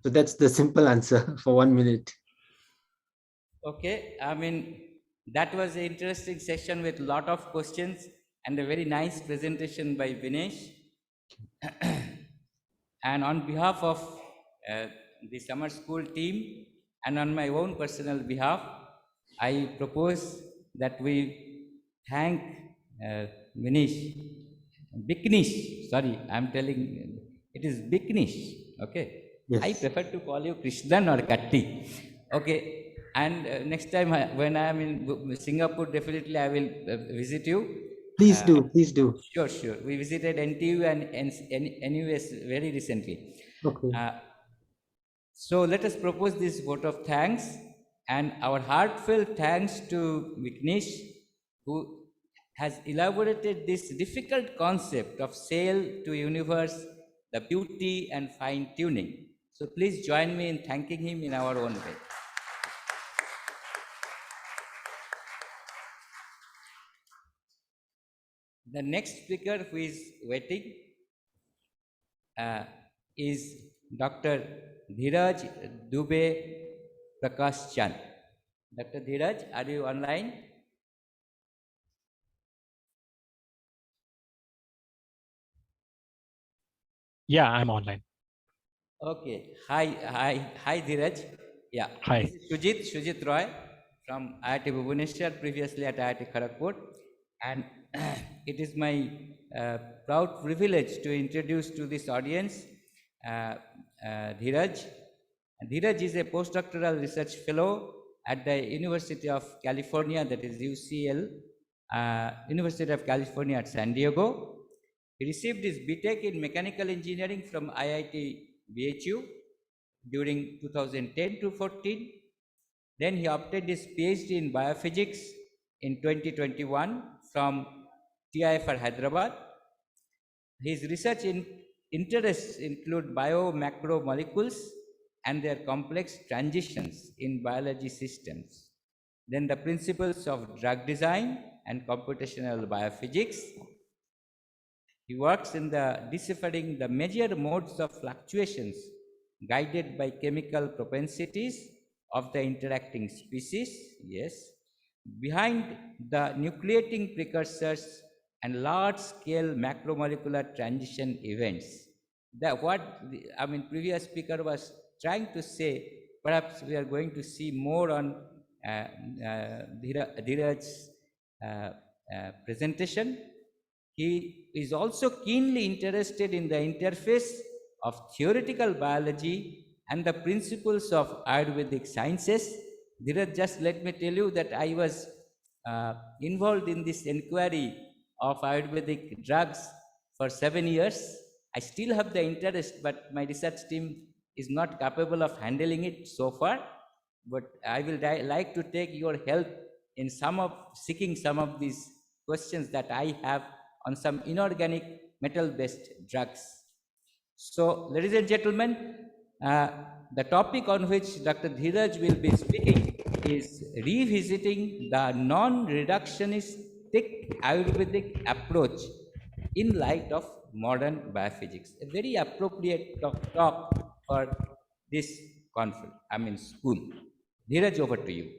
So that's the simple answer for 1 minute. Okay, I mean, that was an interesting session with a lot of questions and a very nice presentation by Viknish. And on behalf of the summer school team and on my own personal behalf, I propose that we thank Viknish, sorry, I'm telling, it is Viknish, okay? Yes. I prefer to call you Krishanan or Kutty. Okay. And next time when I am in Singapore, definitely I will visit you. Please do. Please do. Sure, sure. We visited NTU and NUS very recently. Okay. So let us propose this vote of thanks and our heartfelt thanks to Viknish, who has elaborated this difficult concept of sail to universe, the beauty and fine tuning. So please join me in thanking him in our own way. The next speaker who is waiting is Dr. Dheeraj Dube Prakashchand. Dr. Dheeraj, are you online? Yeah, I'm online. Okay. Hi, Dheeraj. Yeah. Hi. This is Shujit Roy from IIT Bhubaneswar, previously at IIT Kharagpur. And it is my proud privilege to introduce to this audience Dheeraj. Dheeraj is a postdoctoral research fellow at the University of California, that is UCL, University of California at San Diego. He received his BTech in Mechanical Engineering from IIT BHU during 2010 to 14. Then he obtained his PhD in Biophysics in 2021 from TIFR Hyderabad. His research interests include biomacromolecules and their complex transitions in biology systems. Then the principles of drug design and computational biophysics. He works in deciphering the major modes of fluctuations guided by chemical propensities of the interacting species, yes, behind the nucleating precursors and large-scale macromolecular transition events. Previous speaker was trying to say, perhaps we are going to see more on Dheeraj's presentation. He is also keenly interested in the interface of theoretical biology and the principles of Ayurvedic sciences. Dheeraj, just let me tell you that I was involved in this inquiry of Ayurvedic drugs for 7 years. I still have the interest, but my research team is not capable of handling it so far. But I will like to take your help in seeking some of these questions that I have on some inorganic metal-based drugs. So, ladies and gentlemen, the topic on which Dr. Dheeraj will be speaking is revisiting the non-reductionistic Ayurvedic approach in light of modern biophysics. A very appropriate talk for this school. Dheeraj, over to you.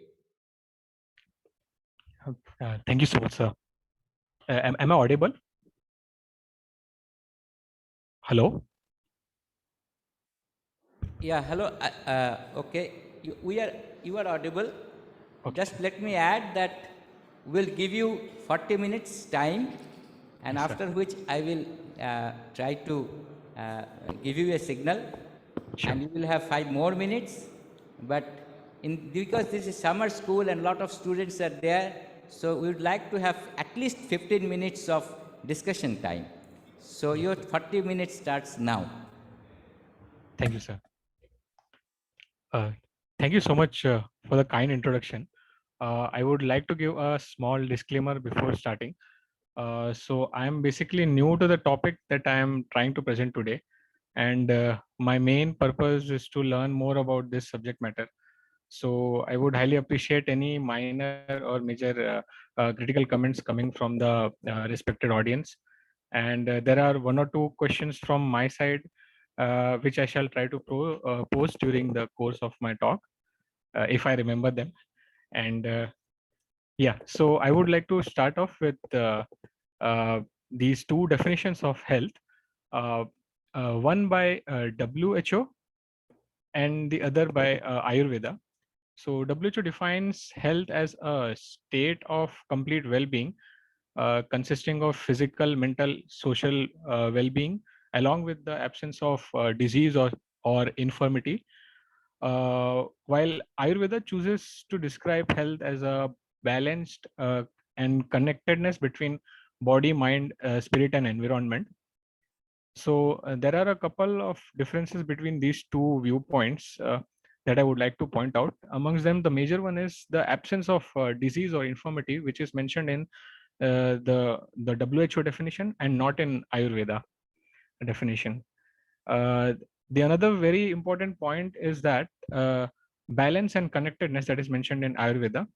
Thank you so much, sir. Am I audible? Hello? Yeah, hello. Okay, you are audible. Okay. Just let me add that we'll give you 40 minutes time, and yes, after which I will try to give you a signal, sure, and you will have 5 more minutes. But because this is summer school and a lot of students are there, so we would like to have at least 15 minutes of discussion time. So your 40 minutes starts now. Thank you, sir. Thank you so much for the kind introduction. I would like to give a small disclaimer before starting. So I am basically new to the topic that I am trying to present today. And my main purpose is to learn more about this subject matter. So I would highly appreciate any minor or major critical comments coming from the respected audience. And there are 1 or 2 questions from my side, which I shall try to post during the course of my talk, if I remember them. And yeah, so I would like to start off with these 2 definitions of health, one by WHO and the other by Ayurveda. So WHO defines health as a state of complete well-being, consisting of physical, mental, social well-being, along with the absence of disease or or infirmity, while Ayurveda chooses to describe health as a balanced and connectedness between body, mind, spirit, and environment. So there are a couple of differences between these two viewpoints that I would like to point out. Amongst them, the major one is the absence of disease or infirmity, which is mentioned in the WHO definition and not in Ayurveda definition. The another very important point is that balance and connectedness that is mentioned in Ayurveda.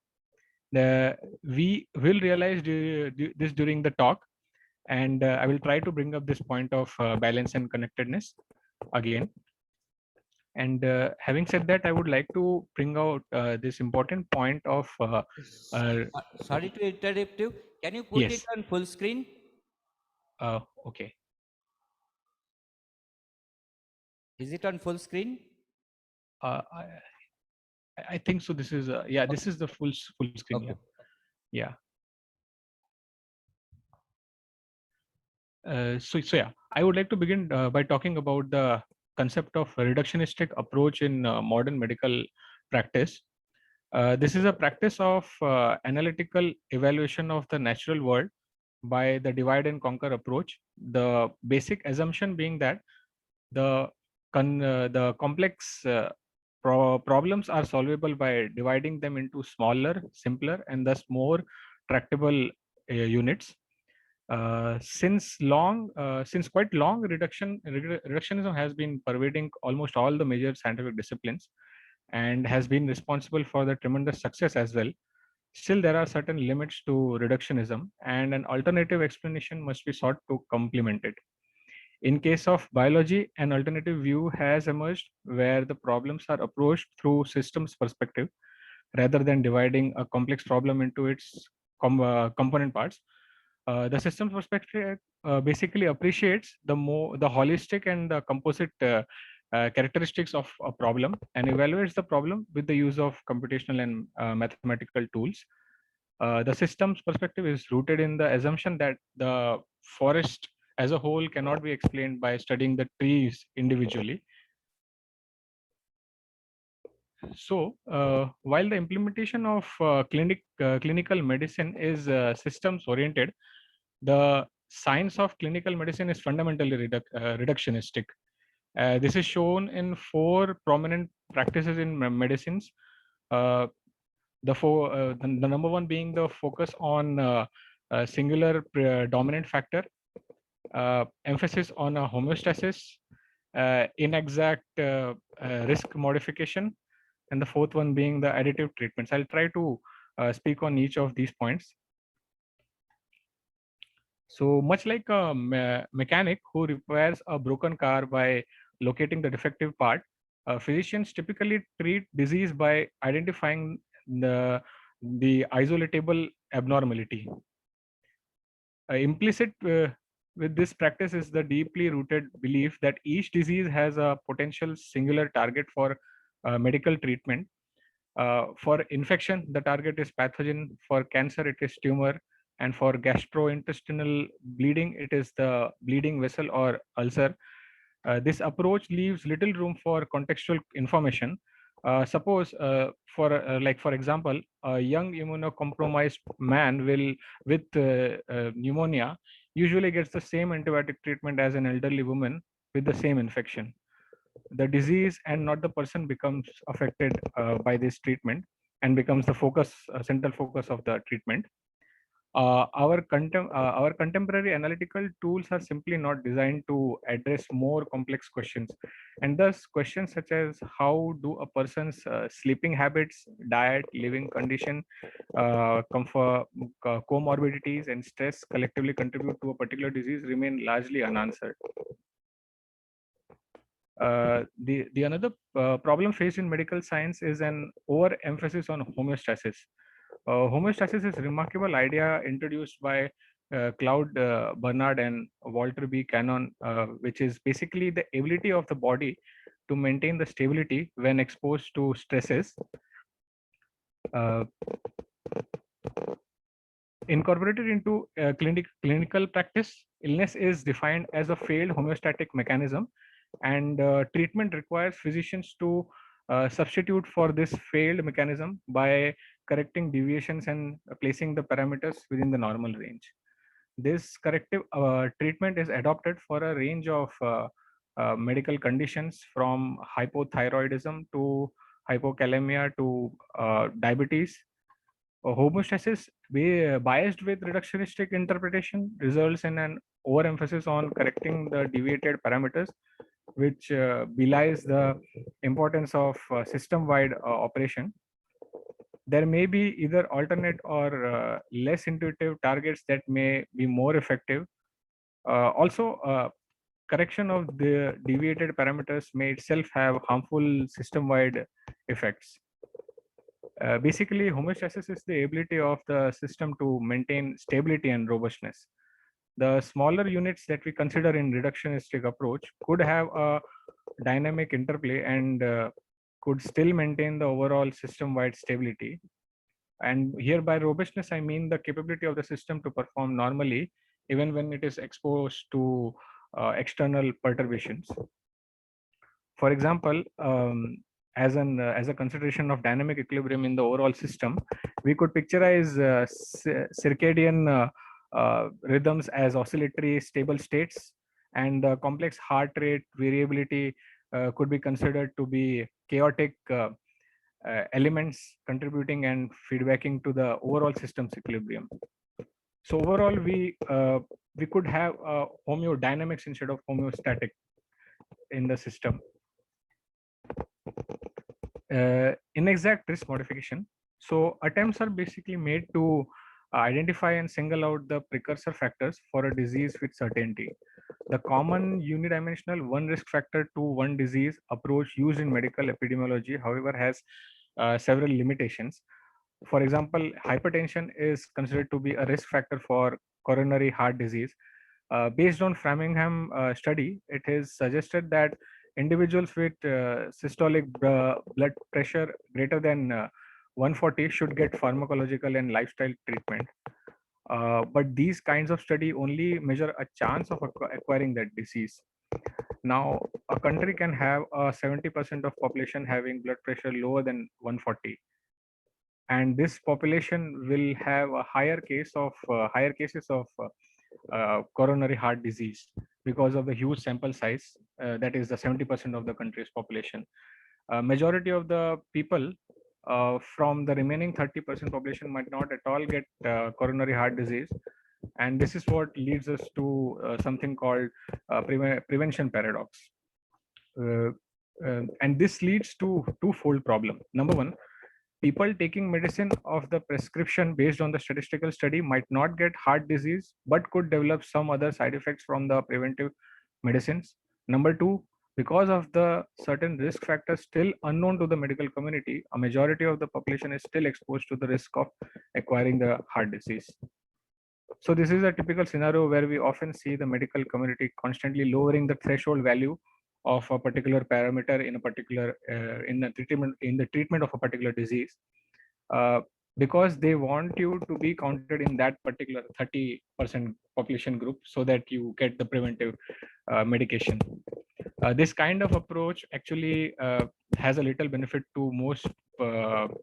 We will realize this during the talk, and I will try to bring up this point of balance and connectedness again. And having said that, I would like to bring out this important point of Sorry to interrupt you. Can you put it yes. on full screen? Okay. Is it on full screen? I think so. This is yeah. This is the full screen. Okay. Yeah. So yeah, I would like to begin by talking about the concept of reductionistic approach in modern medical practice. This is a practice of analytical evaluation of the natural world by the divide and conquer approach. The basic assumption being that the the complex problems are solvable by dividing them into smaller, simpler, and thus more tractable units. Since quite long, reductionism has been pervading almost all the major scientific disciplines and has been responsible for the tremendous success as well. Still, there are certain limits to reductionism, and an alternative explanation must be sought to complement it. In case of biology, an alternative view has emerged where the problems are approached through systems perspective rather than dividing a complex problem into its component parts. The systems perspective basically appreciates the holistic and the composite characteristics of a problem and evaluates the problem with the use of computational and mathematical tools. The systems perspective is rooted in the assumption that the forest as a whole cannot be explained by studying the trees individually. So, while the implementation of clinical medicine is systems oriented, the science of clinical medicine is fundamentally reductionistic. This is shown in four prominent practices in medicines. The number one being the focus on a singular dominant factor, emphasis on a homeostasis, inexact risk modification, and the fourth one being the additive treatments. I'll try to speak on each of these points. So much like a mechanic who repairs a broken car by locating the defective part, physicians typically treat disease by identifying the isolatable abnormality. Implicit with this practice is the deeply rooted belief that each disease has a potential singular target for medical treatment. For infection, the target is pathogen. For cancer, it is tumor. And for gastrointestinal bleeding, it is the bleeding vessel or ulcer. This approach leaves little room for contextual information. Suppose, for example, a young immunocompromised man with pneumonia usually gets the same antibiotic treatment as an elderly woman with the same infection. The disease and not the person becomes affected by this treatment and becomes the central focus of the treatment. Our contemporary analytical tools are simply not designed to address more complex questions, and thus questions such as how do a person's sleeping habits, diet, living condition, comfort, comorbidities, and stress collectively contribute to a particular disease remain largely unanswered. The another problem faced in medical science is an overemphasis on homeostasis. Homeostasis is a remarkable idea introduced by Claude Bernard and Walter B. Cannon, which is basically the ability of the body to maintain the stability when exposed to stresses. Incorporated into clinical practice, illness is defined as a failed homeostatic mechanism And treatment requires physicians to substitute for this failed mechanism by correcting deviations and placing the parameters within the normal range. This corrective treatment is adopted for a range of medical conditions, from hypothyroidism to hypokalemia to diabetes. Homeostasis, biased with reductionistic interpretation, results in an overemphasis on correcting the deviated parameters, which belies the importance of system-wide operation. There may be either alternate or less intuitive targets that may be more effective. Also, correction of the deviated parameters may itself have harmful system-wide effects. Basically, homeostasis is the ability of the system to maintain stability and robustness. The smaller units that we consider in reductionistic approach could have a dynamic interplay and could still maintain the overall system-wide stability. And here by robustness, I mean the capability of the system to perform normally, even when it is exposed to external perturbations. For example, as a consideration of dynamic equilibrium in the overall system, we could picturize circadian rhythms as oscillatory stable states, and complex heart rate variability could be considered to be chaotic elements contributing and feedbacking to the overall system's equilibrium. So overall, we could have homeodynamics instead of homeostatic in the system. Inexact risk modification. So attempts are basically made to identify and single out the precursor factors for a disease with certainty. The common unidimensional one risk factor to one disease approach used in medical epidemiology, however, has several limitations. For example, hypertension is considered to be a risk factor for coronary heart disease. Based on Framingham study, it is suggested that individuals with systolic blood pressure greater than 140 should get pharmacological and lifestyle treatment. But these kinds of study only measure a chance of acquiring that disease. Now, a country can have 70% of population having blood pressure lower than 140, and this population will have a higher cases of coronary heart disease because of the huge sample size, that is the 70% of the country's population. Majority of the people from the remaining 30% population might not at all get coronary heart disease, and this is what leads us to something called prevention paradox. And this leads to twofold problem. Number one, people taking medicine of the prescription based on the statistical study might not get heart disease, but could develop some other side effects from the preventive medicines. Number two, because of the certain risk factors still unknown to the medical community, a majority of the population is still exposed to the risk of acquiring the heart disease. So this is a typical scenario where we often see the medical community constantly lowering the threshold value of a particular parameter in a particular in the treatment of a particular disease, because they want you to be counted in that particular 30% population group so that you get the preventive medication. This kind of approach actually has a little benefit to most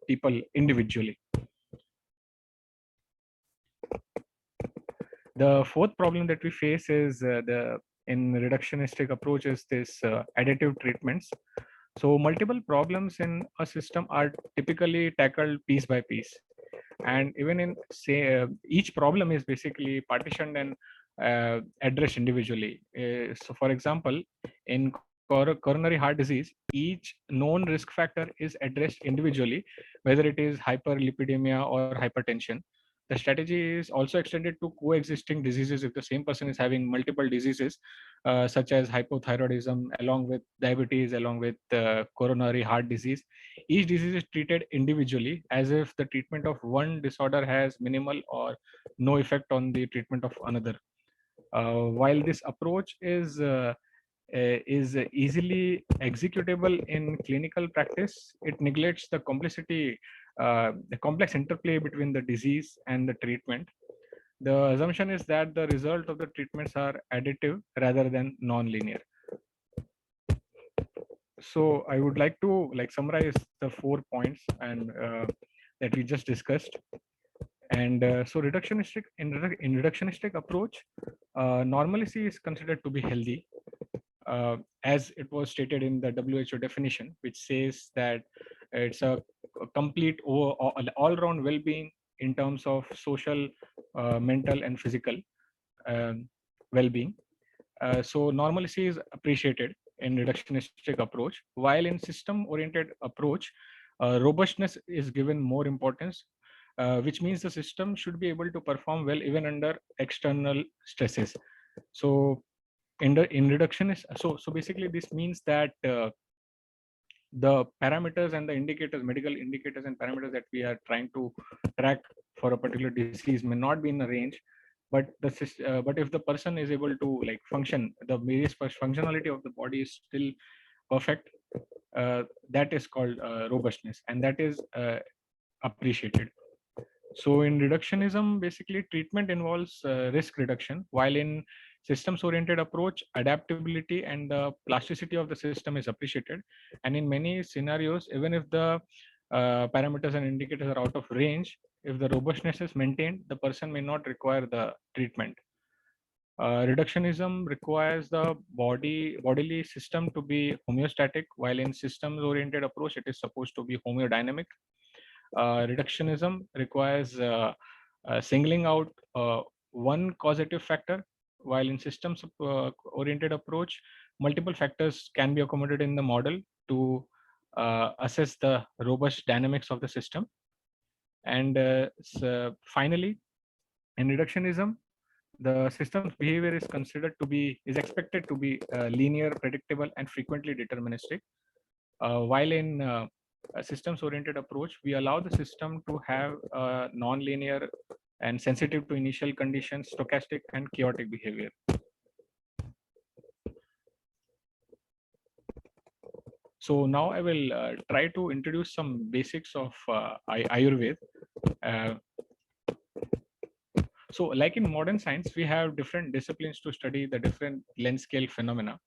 people individually. The fourth problem that we face is in reductionistic approach is this additive treatments. So multiple problems in a system are typically tackled piece by piece, and even in each problem is basically partitioned and addressed individually. So for example, in coronary heart disease, each known risk factor is addressed individually, whether it is hyperlipidemia or hypertension. The strategy is also extended to coexisting diseases if the same person is having multiple diseases, such as hypothyroidism, along with diabetes, along with coronary heart disease. Each disease is treated individually as if the treatment of one disorder has minimal or no effect on the treatment of another. While this approach is easily executable in clinical practice, it neglects the the complex interplay between the disease and the treatment. The assumption is that the result of the treatments are additive rather than non-linear. So I would like to summarize the 4 points and that we just discussed. And so in reductionistic approach, normalcy is considered to be healthy, as it was stated in the WHO definition, which says that it's a complete all-round well-being in terms of social, mental, and physical um, well-being. So normalcy is appreciated in reductionistic approach, while in system-oriented approach, robustness is given more importance, which means the system should be able to perform well even under external stresses. So in reductionist, so basically this means that the parameters and the indicators, medical indicators and parameters that we are trying to track for a particular disease may not be in a range, but but if the person is able to function, the various functionality of the body is still perfect, that is called robustness, and that is appreciated. So in reductionism, basically treatment involves risk reduction, while in systems oriented approach, adaptability and the plasticity of the system is appreciated. And in many scenarios, even if the parameters and indicators are out of range, if the robustness is maintained, the person may not require the treatment. Reductionism requires the bodily system to be homeostatic, while in systems oriented approach, it is supposed to be homeodynamic. Reductionism requires singling out one causative factor, while in systems oriented approach, multiple factors can be accommodated in the model to assess the robust dynamics of the system. And so finally, in reductionism, the system's behavior is expected to be linear, predictable, and frequently deterministic. While in a systems oriented approach, we allow the system to have non-linear and sensitive to initial conditions, stochastic and chaotic behavior. So now I will try to introduce some basics of Ayurveda. Uh, so like in modern science, we have different disciplines to study the different length scale phenomena.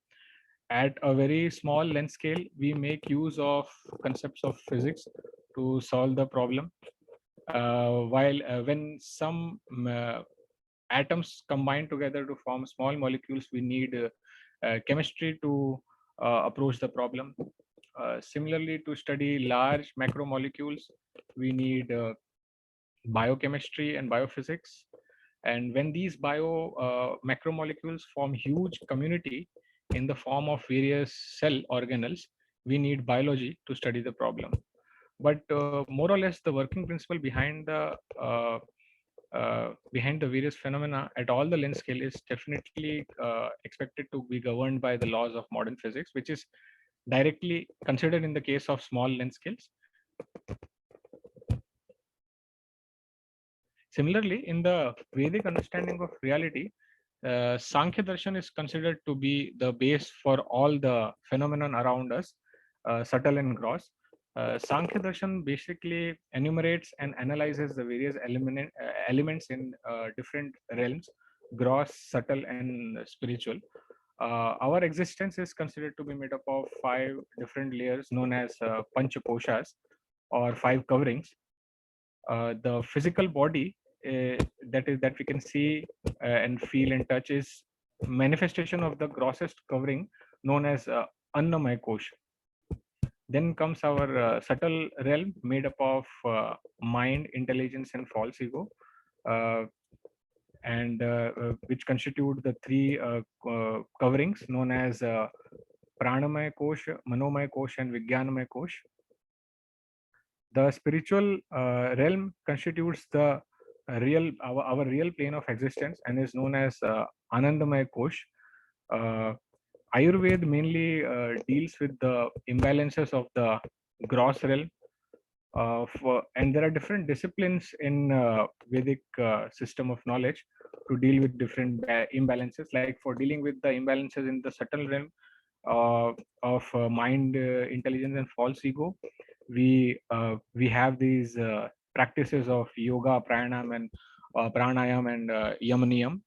At a very small length scale, we make use of concepts of physics to solve the problem. While when some atoms combine together to form small molecules, we need chemistry to approach the problem. Similarly, to study large macromolecules, we need biochemistry and biophysics. And when these macromolecules form huge community in the form of various cell organelles, we need biology to study the problem. But more or less, the working principle behind the various phenomena at all the length scale is definitely expected to be governed by the laws of modern physics, which is directly considered in the case of small length scales. Similarly, in the Vedic understanding of reality, Sankhya Darshan is considered to be the base for all the phenomenon around us, subtle and gross. Sankhya Darshan basically enumerates and analyzes the various elements in different realms, gross, subtle, and spiritual. Our existence is considered to be made up of 5 different layers known as Panchakoshas, or 5 coverings. The physical body that we can see and feel and touch is manifestation of the grossest covering known as Annamaya Kosha. Then comes our subtle realm made up of mind, intelligence, and false ego, uh, and which constitute the 3 coverings known as Pranamaya Kosha, Manomaya Kosha, and Vijnanamaya Kosha. The spiritual realm constitutes the our real plane of existence and is known as Anandamaya Kosh. Ayurveda mainly deals with the imbalances of the gross realm, and there are different disciplines in Vedic system of knowledge to deal with different imbalances. Like for dealing with the imbalances in the subtle realm of mind, intelligence, and false ego, we have these practices of yoga, pranayam, and yamaniyam.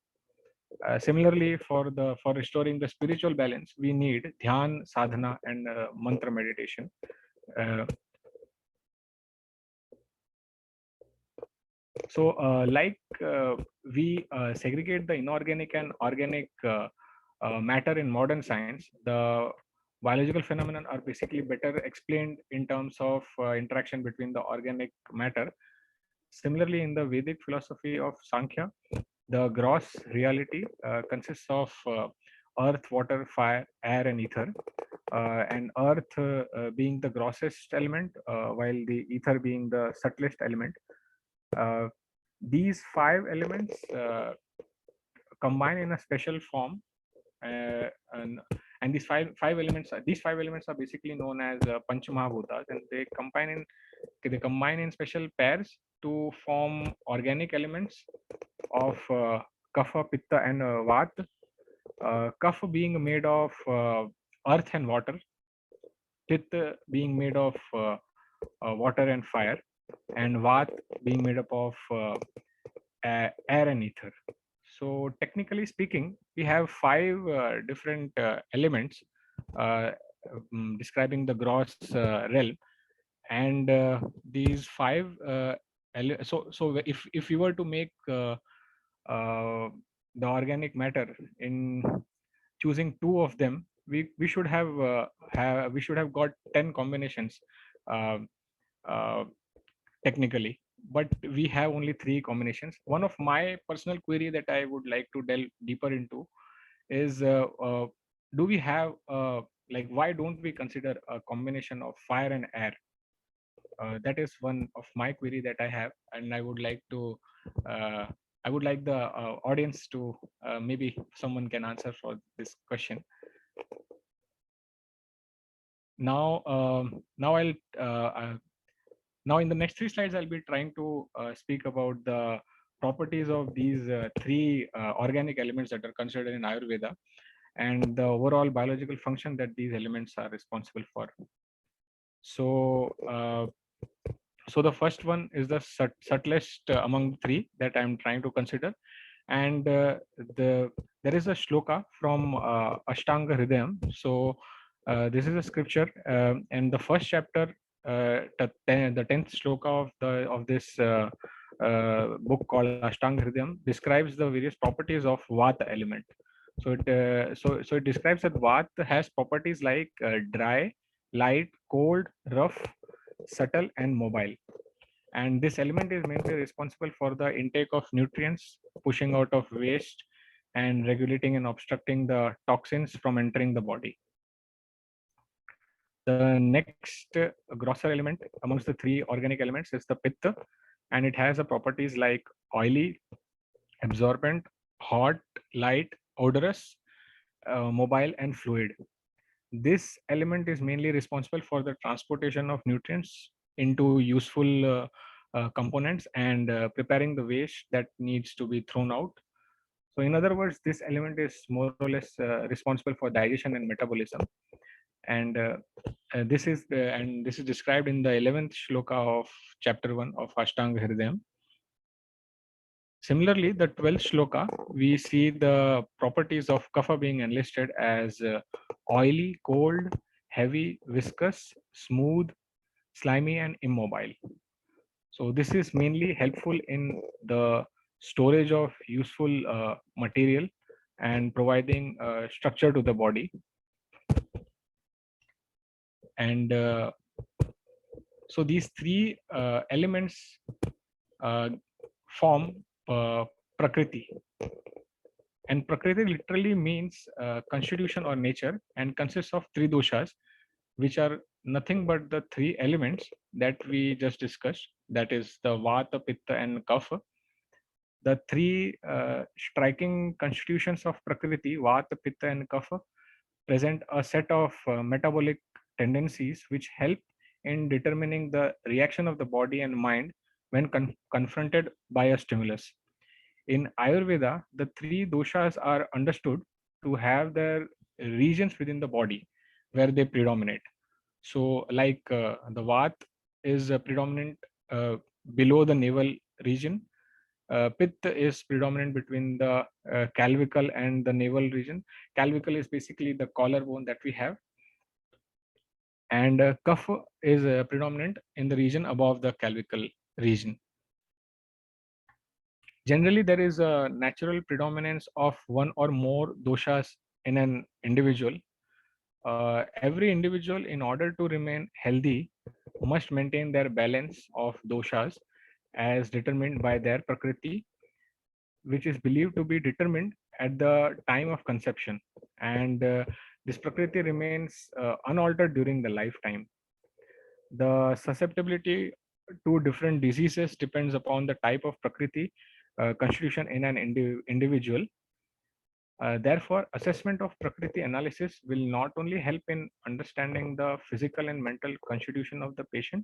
Similarly, for restoring the spiritual balance, we need dhyan, sadhana, and mantra meditation. Uh, we segregate the inorganic and organic matter in modern science, the biological phenomenon are basically better explained in terms of interaction between the organic matter. Similarly, in the Vedic philosophy of Sankhya, the gross reality consists of earth, water, fire, air, and ether. And earth being the grossest element, while the ether being the subtlest element. Uh, these five elements combine in a special form, uh, and, and these five elements are basically known as Panchamahabhutas, and they combine in special pairs to form organic elements of Kapha, Pitta, and Vata. Kapha being made of earth and water, Pitta being made of water and fire, and Vat being made up of air and ether. So technically speaking, we have five different elements uh, describing the gross realm, and these five. So if you were to make uh, the organic matter in choosing two of them, we should we should have got 10 combinations. Uh, uh, Technically, but we have only three combinations. One of my personal query that I would like to delve deeper into is do we have like, why don't we consider a combination of fire and air? That is one of my query that I have, and I would like to uh, I would like the audience to maybe someone can answer for this question. Now Now, in the next three slides, I'll be trying to speak about the properties of these three organic elements that are considered in Ayurveda, and the overall biological function that these elements are responsible for. So, so the first one is the subtlest among three that I'm trying to consider, and there is a shloka from Ashtanga Hridayam. So this is a scripture, and the first chapter, the 10th shloka of this book called Ashtanga Hridayam describes the various properties of Vata element. So it describes that Vata has properties like dry, light, cold, rough, subtle, and mobile. And this element is mainly responsible for the intake of nutrients, pushing out of waste, and regulating and obstructing the toxins from entering the body. The next grosser element amongst the three organic elements is the Pitta, and it has the properties like oily, absorbent, hot, light, odorous, mobile, and fluid. This element is mainly responsible for the transportation of nutrients into useful components, and preparing the waste that needs to be thrown out. So in other words, this element is more or less responsible for digestion and metabolism. And this is described in the 11th shloka of chapter 1 of Ashtanga Hridayam. Similarly, the 12th shloka, we see the properties of kapha being enlisted as oily, cold, heavy, viscous, smooth, slimy, and immobile. So this is mainly helpful in the storage of useful material and providing structure to the body. And so these three elements form Prakriti. And Prakriti literally means constitution or nature, and consists of three doshas, which are nothing but the three elements that we just discussed, that is the Vata, Pitta, and Kapha. The three striking constitutions of Prakriti, Vata, Pitta, and Kapha, present a set of metabolic tendencies which help in determining the reaction of the body and mind when confronted by a stimulus. In Ayurveda, the three doshas are understood to have their regions within the body where they predominate. So, like the Vat is predominant below the navel region, Pitta is predominant between the clavicle and the navel region. Clavicle is basically the collarbone that we have, and Kapha is predominant in the region above the clavicle region. Generally, there is a natural predominance of one or more doshas in an individual. Every individual, in order to remain healthy, must maintain their balance of doshas as determined by their prakriti, which is believed to be determined at the time of conception. And this prakriti remains unaltered during the lifetime. The susceptibility to different diseases depends upon the type of prakriti constitution in an individual. Therefore, assessment of prakriti analysis will not only help in understanding the physical and mental constitution of the patient,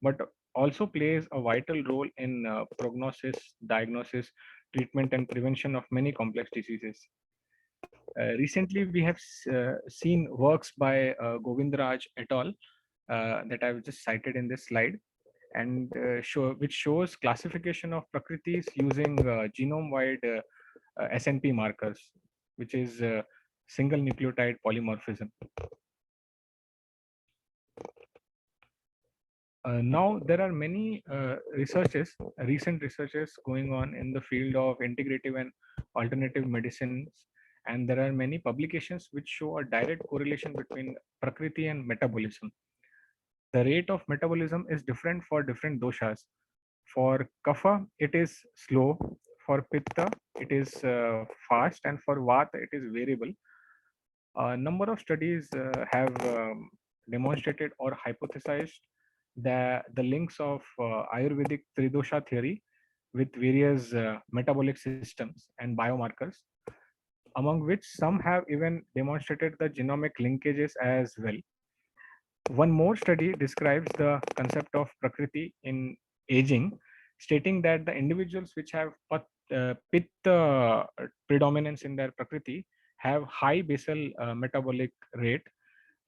but also plays a vital role in prognosis, diagnosis, treatment, and prevention of many complex diseases. Recently, we have seen works by Govindraj et al. That I've just cited in this slide, and which shows classification of prakritis using genome-wide SNP markers, which is single nucleotide polymorphism. Now there are many recent researches going on in the field of integrative and alternative medicines, and there are many publications which show a direct correlation between prakriti and metabolism. The rate of metabolism is different for different doshas. For kapha, it is slow. For pitta, it is fast, and for vata, it is variable. A number of studies have demonstrated or hypothesized the links of Ayurvedic Tridosha theory with various metabolic systems and biomarkers, among which some have even demonstrated the genomic linkages as well. One more study describes the concept of Prakriti in aging, stating that the individuals which have Pitta predominance in their Prakriti have high basal metabolic rate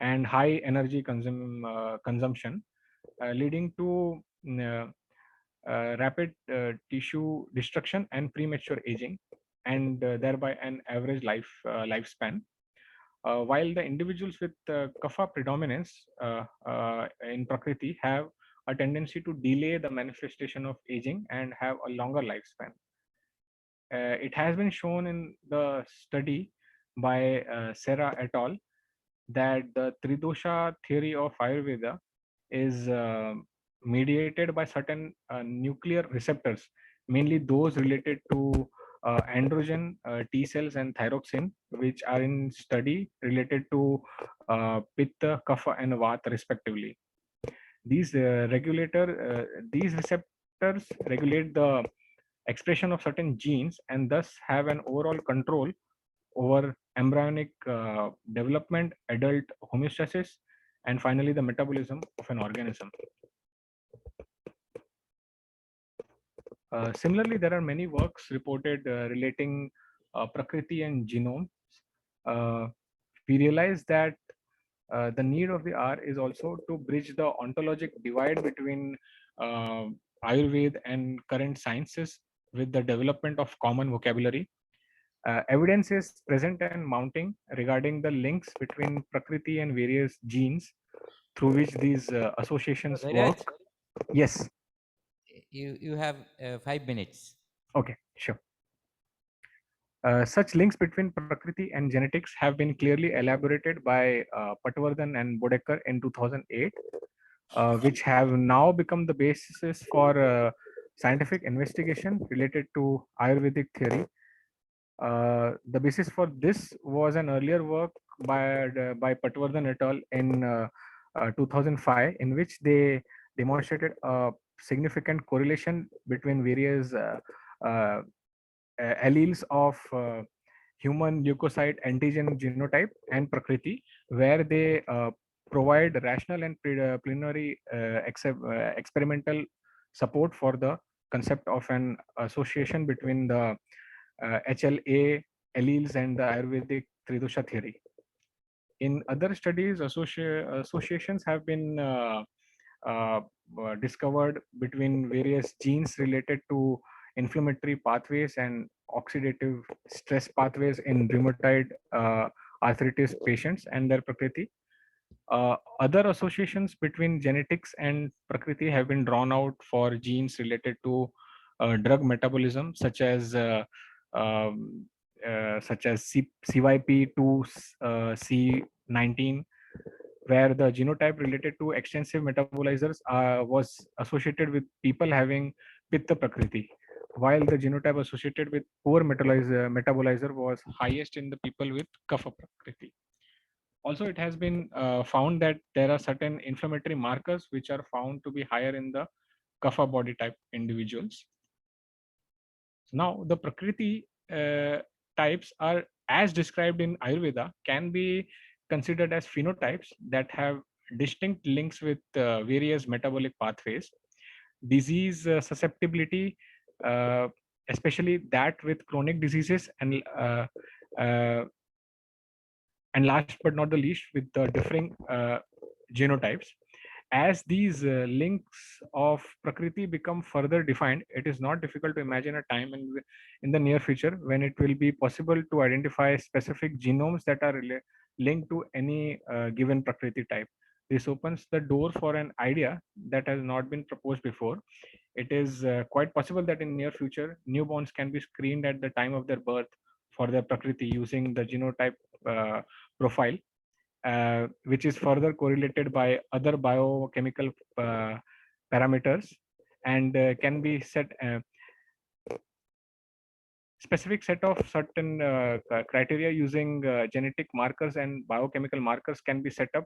and high energy consumption, leading to rapid tissue destruction and premature aging, and thereby an average lifespan. While the individuals with kapha predominance in prakriti have a tendency to delay the manifestation of aging and have a longer lifespan. It has been shown in the study by Serra et al. That the Tridosha theory of Ayurveda is mediated by certain nuclear receptors, mainly those related to androgen, T cells, and thyroxine, which are in study related to Pitta, Kapha, and Vata, respectively. These receptors regulate the expression of certain genes and thus have an overall control over embryonic development, adult homeostasis, and finally the metabolism of an organism. Similarly, there are many works reported relating Prakriti and genomes. We realize that the need of the hour is also to bridge the ontologic divide between Ayurveda and current sciences with the development of common vocabulary. Evidence is present and mounting regarding the links between Prakriti and various genes through which these associations Dheeraj, work. Yes. you have 5 minutes. Okay, sure. Such links between Prakriti and genetics have been clearly elaborated by Patwardhan and Bodecker in 2008, which have now become the basis for scientific investigation related to Ayurvedic theory. The basis for this was an earlier work by Patwardhan et al. In 2005, in which they demonstrated a significant correlation between various uh, alleles of human leukocyte antigen genotype and prakriti, where they provide rational and preliminary experimental support for the concept of an association between the HLA alleles and the Ayurvedic Tridosha theory. In other studies, associations have been uh, discovered between various genes related to inflammatory pathways and oxidative stress pathways in rheumatoid arthritis patients and their prakriti. Other associations between genetics and prakriti have been drawn out for genes related to drug metabolism, such as CYP2 C19, where the genotype related to extensive metabolizers was associated with people having pitta prakriti, while the genotype associated with poor metabolizer was highest in the people with kapha prakriti. Also, it has been found that there are certain inflammatory markers which are found to be higher in the kapha body type individuals. Now, the prakriti types are, as described in Ayurveda, can be considered as phenotypes that have distinct links with various metabolic pathways, disease susceptibility, uh, especially that with chronic diseases, uh, and last but not the least, with the differing genotypes. As these links of Prakriti become further defined, it is not difficult to imagine a time in the near future when it will be possible to identify specific genomes that are linked to any given Prakriti type. This opens the door for an idea that has not been proposed before. It is quite possible that in near future, newborns can be screened at the time of their birth for their Prakriti using the genotype profile, which is further correlated by other biochemical parameters and can be set specific set of certain criteria using genetic markers and biochemical markers can be set up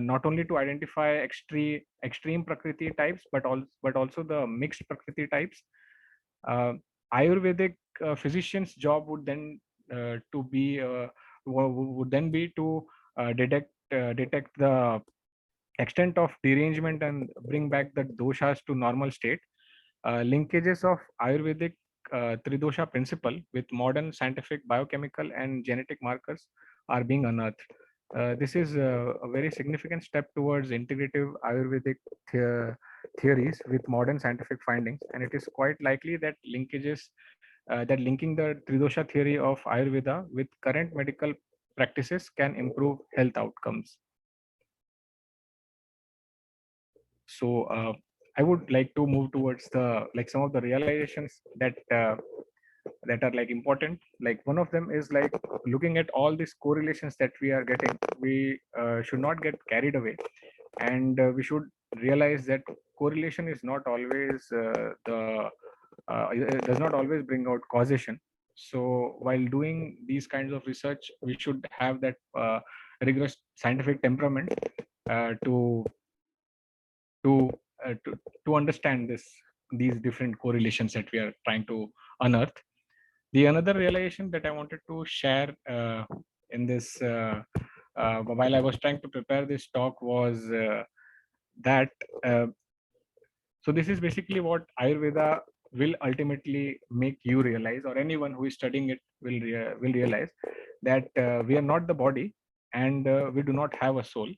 not only to identify extreme prakriti types but also the mixed prakriti types. uh, Ayurvedic physician's job would then to be would then be to detect the extent of derangement and bring back the doshas to normal state. Linkages of Ayurvedic Tridosha principle with modern scientific biochemical and genetic markers are being unearthed. This is a very significant step towards integrative Ayurvedic theories with modern scientific findings, and it is quite likely that linking the Tridosha theory of Ayurveda with current medical practices can improve health outcomes. So I would like to move towards the some of the realizations that are important. Like one of them is like looking at all these correlations that we are getting. We should not get carried away, and we should realize that correlation is not always it does not always bring out causation. So while doing these kinds of research, we should have that rigorous scientific temperament to to to understand these different correlations that we are trying to unearth. The another realization that I wanted to share in this while I was trying to prepare this talk was that so this is basically what Ayurveda will ultimately make you realize, or anyone who is studying it will realize that we are not the body and we do not have a soul,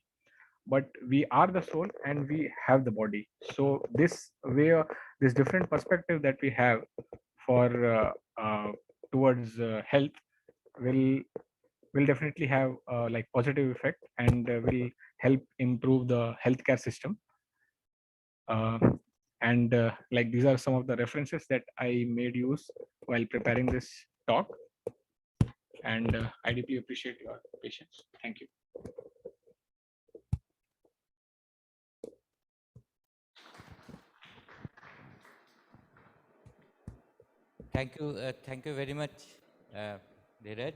but we are the soul and we have the body. So this way, this different perspective that we have for towards health will definitely have positive effect and will help improve the healthcare system. Uh, and these are some of the references that I made use while preparing this talk. And I deeply appreciate your patience. Thank you. Thank you very much, Dheeraj.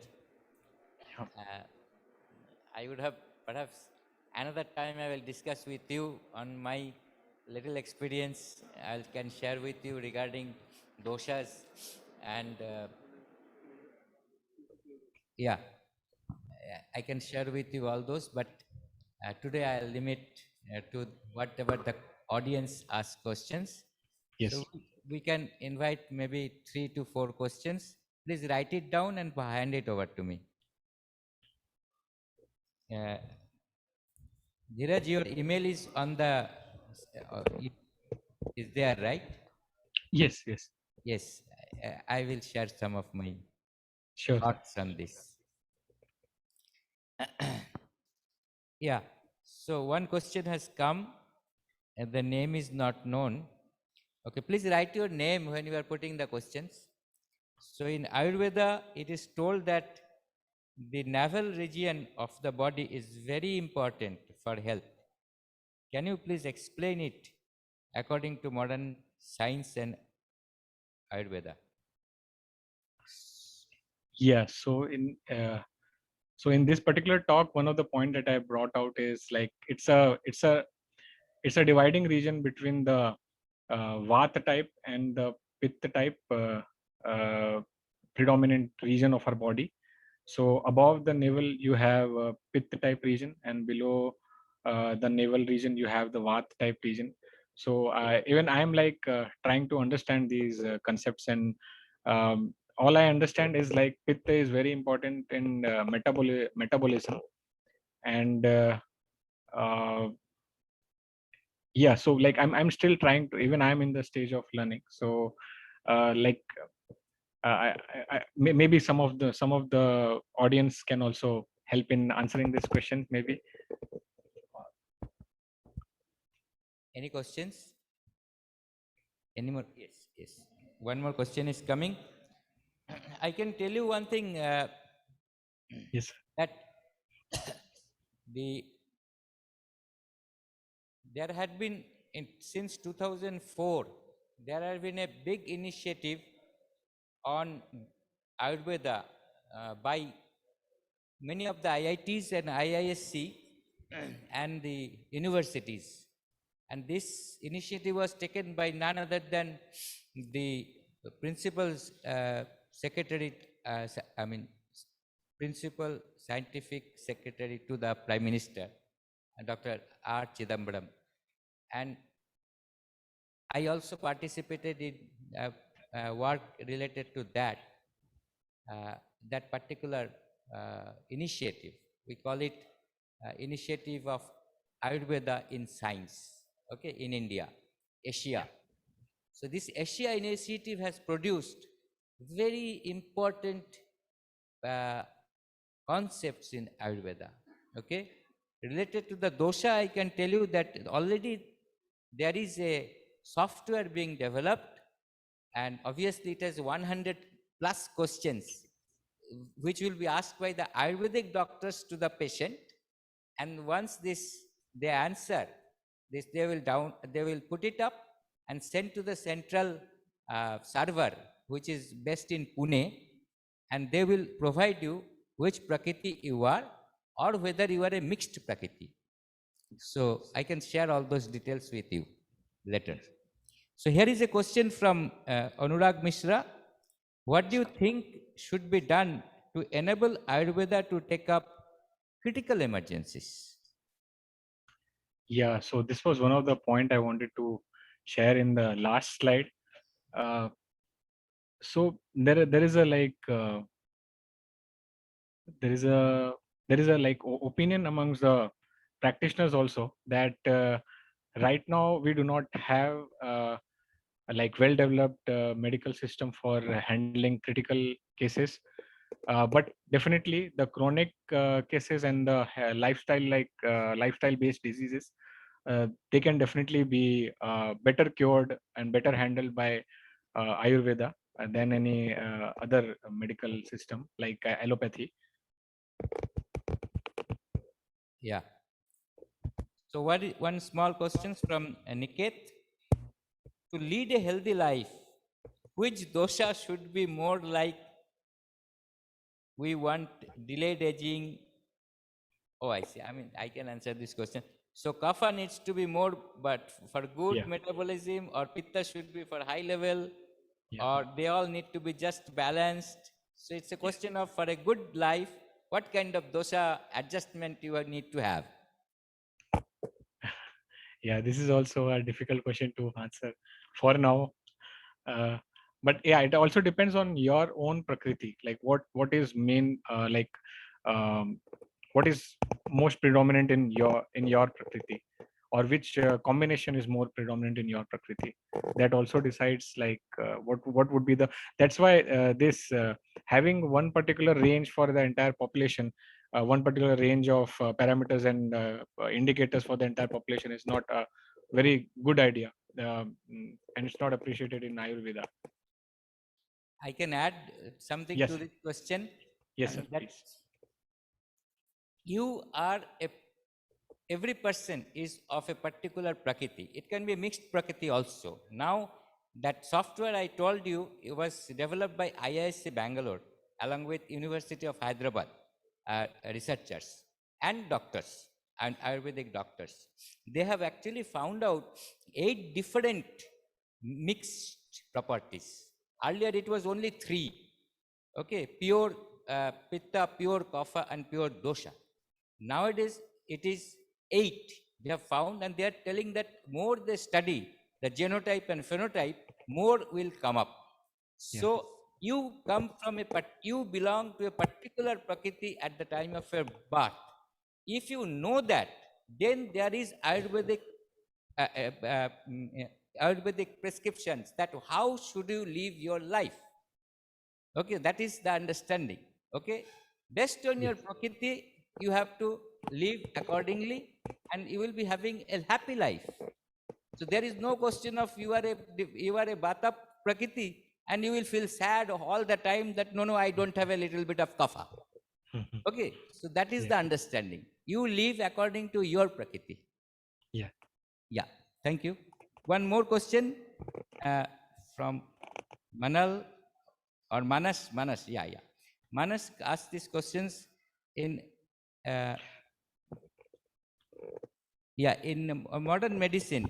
I would have perhaps another time I will discuss with you on my little experience I can share with you regarding doshas and yeah, I can share with you all those, but today I'll limit to whatever the audience asks questions. Yes. So we can invite maybe 3 to 4 questions. Please write it down and hand it over to me. Dheeraj, your email is on the, is there, right? Yes, yes. yes, I will share some of my Sure. thoughts on this. Yeah. So one question has come, and the name is not known. Okay, please write your name when you are putting the questions. So in Ayurveda, it is told that the navel region of the body is very important for health. Can you please explain it according to modern science and Ayurveda? Yeah. So in this particular talk, one of the point that I brought out is like it's a dividing region between the Vata type and the Pitta type predominant region of our body. So above the navel you have Pitta type region, and below the navel region you have the Vata type region. So even I am like trying to understand these concepts, and all I understand is like Pitta is very important in metabolism, and yeah, so like I'm still trying to, even I'm in the stage of learning. So like maybe some of the audience can also help in answering this question maybe. Any questions? Any more? Yes, yes. One more question is coming. I can tell you one thing, Yes. that the there had been since 2004 there has been a big initiative on Ayurveda by many of the IITs and IISC and the universities. And this initiative was taken by none other than the principal secretary, I mean, principal scientific secretary to the Prime Minister, Dr. R. Chidambaram. And I also participated in work related to that, that particular initiative. We call it Initiative of Ayurveda in Science, okay, in India, Asia. So this Asia initiative has produced very important uh, concepts in Ayurveda, okay. Related to the dosha, I can tell you that already there is a software being developed, and obviously it has 100 plus questions which will be asked by the Ayurvedic doctors to the patient, and once they answer this, they will put it up and send to the central server which is based in Pune, and they will provide you which prakriti you are, or whether you are a mixed prakriti. So I can share all those details with you later. So here is a question from Anurag Mishra. What do you think should be done to enable Ayurveda to take up critical emergencies? Yeah, so this was one of the point I wanted to share in the last slide. So there is a like there is a like opinion amongst the practitioners also that right now we do not have like well developed medical system for handling critical cases, but definitely the chronic cases and the lifestyle based diseases, they can definitely be better cured and better handled by Ayurveda than any other medical system like allopathy. Yeah. So one small questions from Niket. To lead a healthy life, which dosha should be more like? We want delayed aging. Oh, I see. I mean, I can answer this question. So kapha needs to be more, but for good Yeah. metabolism, or pitta should be for high level, Yeah. or they all need to be just balanced. So it's a question of, for a good life, what kind of dosha adjustment you need to have. Yeah, this is also a difficult question to answer for now. Uh, but yeah, it also depends on your own prakriti, like what is main um, what is most predominant in your prakriti. or which combination is more predominant in your prakriti. That also decides like what would be the. That's why this having one particular range for the entire population, one particular range of parameters and indicators for the entire population is not a very good idea, and it's not appreciated in Ayurveda. I can add something Yes. to this question. Yes, sir. That Please. you are every person is of a particular prakriti. It can be a mixed prakriti also. Now, that software I told you, it was developed by IISc Bangalore along with University of Hyderabad researchers and doctors and Ayurvedic doctors. They have actually found out 8 different mixed properties. Earlier it was only 3. Okay, pure pitta, pure kapha, and pure dosha. Nowadays it is 8 they have found, and they are telling that more they study the genotype and phenotype, more will come up. So you come from you belong to a particular prakriti at the time of your birth. If you know that, then there is Ayurvedic Ayurvedic prescriptions that how should you live your life. Okay, that is the understanding. Okay, based on your prakriti, you have to live accordingly, and you will be having a happy life. So there is no question of you are a Vata prakriti, and you will feel sad all the time that no, I don't have a little bit of kapha. Okay, so that is the understanding. You live according to your prakriti. Yeah. Yeah. Thank you. One more question from Manal or Manas. Yeah. Manas asked these questions in in modern medicine.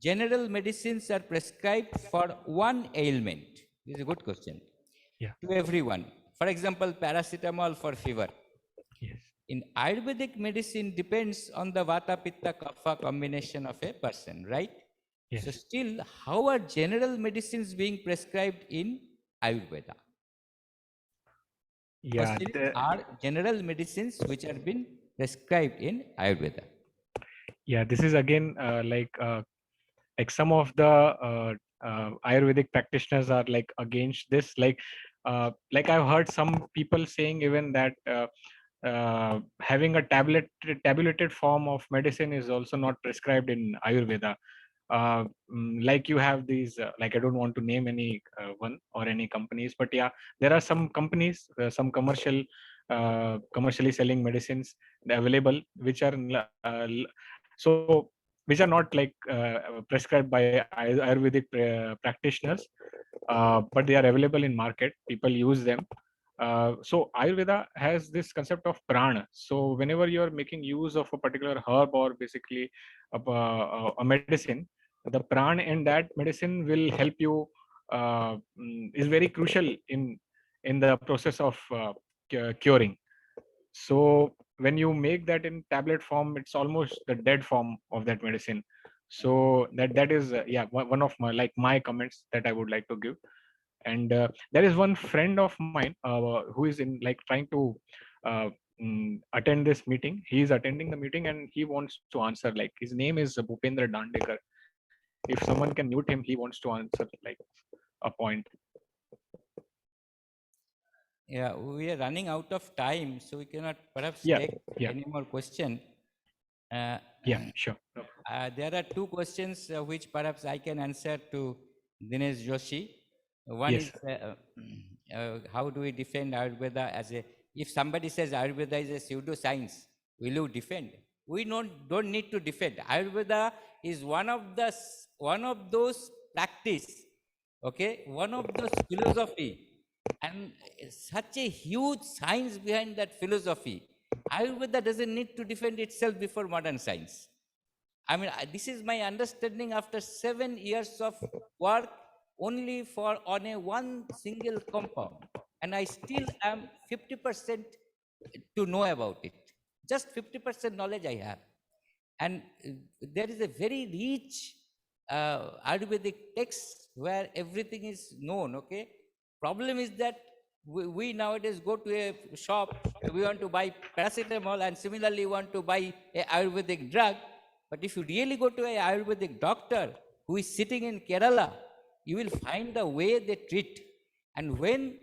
General medicines are prescribed for one ailment. This is a good question. Yeah. To everyone. For example, paracetamol for fever. Yes. In Ayurvedic medicine depends on the Vata Pitta Kapha combination of a person, right? Yes. So still, how are general medicines being prescribed in Ayurveda? Yeah. Questions are general medicines which are being prescribed in Ayurveda. Yeah, this is again like some of the Ayurvedic practitioners are like against this. Like I've heard some people saying even that having a tabulated form of medicine is also not prescribed in Ayurveda. Like you have these like I don't want to name any one or any companies, but yeah, there are some companies, some commercially selling medicines available which are so which are not like prescribed by Ayurvedic practitioners, but they are available in market. People use them. So Ayurveda has this concept of prana. So whenever you are making use of a particular herb or basically a medicine, the prana in that medicine will help you. Is very crucial in the process of curing. So when you make that in tablet form, it's almost the dead form of that medicine. So that is one of my comments that I would like to give. And there is one friend of mine who is in like trying to attend this meeting. He is attending the meeting and he wants to answer. Like his name is Bhupendra Dandekar. If someone can mute him, he wants to answer like a point. Yeah, we are running out of time, so we cannot perhaps Yeah, take yeah, any more question. yeah, sure. No. There are 2 questions which perhaps I can answer to Dinesh Joshi. One Yes, is how do we defend Ayurveda as a, if somebody says Ayurveda is a pseudoscience, will you defend? We don't need to defend. Ayurveda is one of those practice, okay, one of those philosophy, and such a huge science behind that philosophy. Ayurveda doesn't need to defend itself before modern science. I mean, this is my understanding after 7 years of work only for on a one single compound, and I still am 50% to know about it. Just 50% knowledge I have, and there is a very rich Ayurvedic text where everything is known. Okay, problem is that we nowadays go to a shop, we want to buy paracetamol, and similarly want to buy a Ayurvedic drug. But if you really go to an Ayurvedic doctor who is sitting in Kerala, you will find the way they treat. And when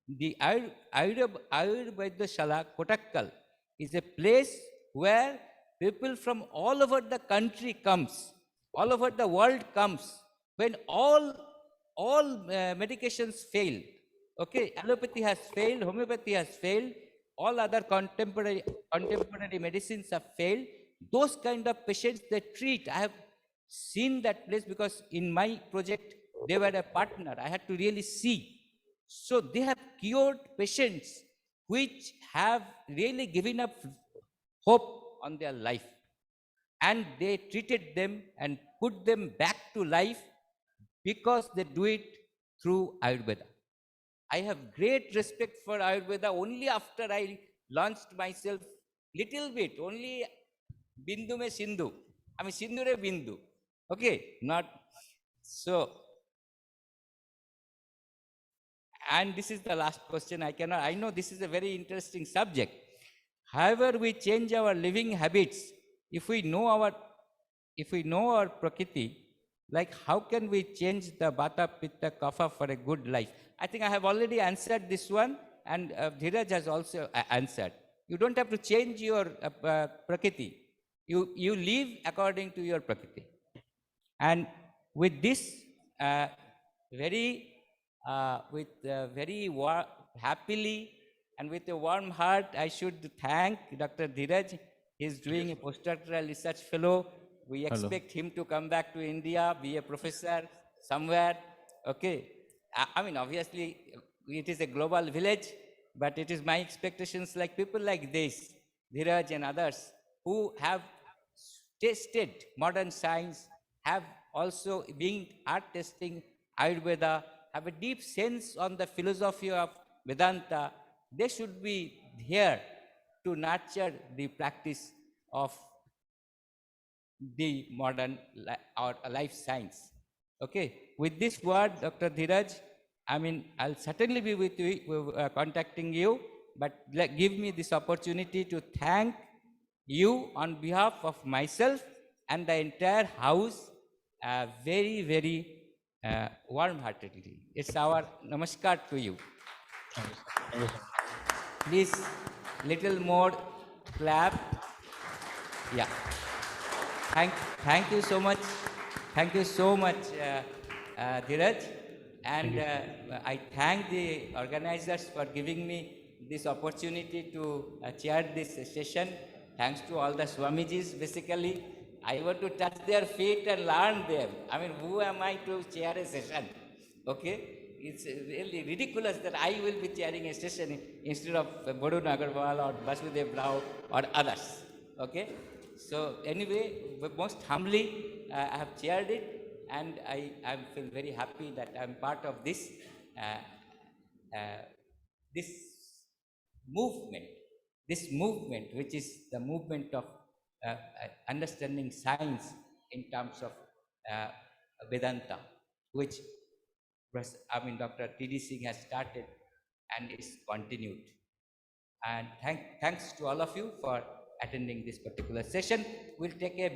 the Ayurveda Shala Kottakkal is a place where people from all over the country comes, all over the world comes, when all medications fail, okay, allopathy has failed, homeopathy has failed, all other contemporary medicines have failed, those kind of patients they treat. I have seen that place because in my project they were a partner. I had to really see. So they have cured patients which have really given up hope on their life, and they treated them and put them back to life because they do it through Ayurveda. I have great respect for Ayurveda. Only after I launched myself little bit, only Bindu me Sindhu. I mean Sindhu re Bindu. Okay, not so. And this is the last question. I know this is a very interesting subject. However, we change our living habits. If we know our Prakriti, like how can we change the Vata, Pitta, Kapha for a good life? I think I have already answered this one, and Dheeraj has also answered. You don't have to change your Prakriti. You live according to your Prakriti. And with this, very happily and with a warm heart, I should thank Dr. Dheeraj. He's doing a postdoctoral research fellow. We expect him to come back to India, be a professor somewhere. Okay. I mean, obviously, it is a global village, but it is my expectations like people like this, Dheeraj and others, who have tested modern science, have also are testing Ayurveda, have a deep sense on the philosophy of Vedanta. They should be here to nurture the practice of the modern or life science. Okay, with this word, Dr. Dheeraj, I mean, I'll certainly be with you, contacting you, but give me this opportunity to thank you on behalf of myself and the entire house very warm-heartedly. It's our namaskar to you. Please, little more clap. Yeah. Thank you so much. Thank you so much, Dheeraj. And I thank the organizers for giving me this opportunity to chair this session. Thanks to all the Swamijis, basically. I want to touch their feet and learn them. I mean, who am I to chair a session? Okay? It's really ridiculous that I will be chairing a session instead of Varun Agarwal or Basudev Rao or others. Okay? So anyway, most humbly, I have chaired it, and I feel very happy that I'm part of this this movement, which is the movement of understanding science in terms of Vedanta, which Dr. T.D. Singh has started and is continued. And thanks to all of you for attending this particular session. We'll take a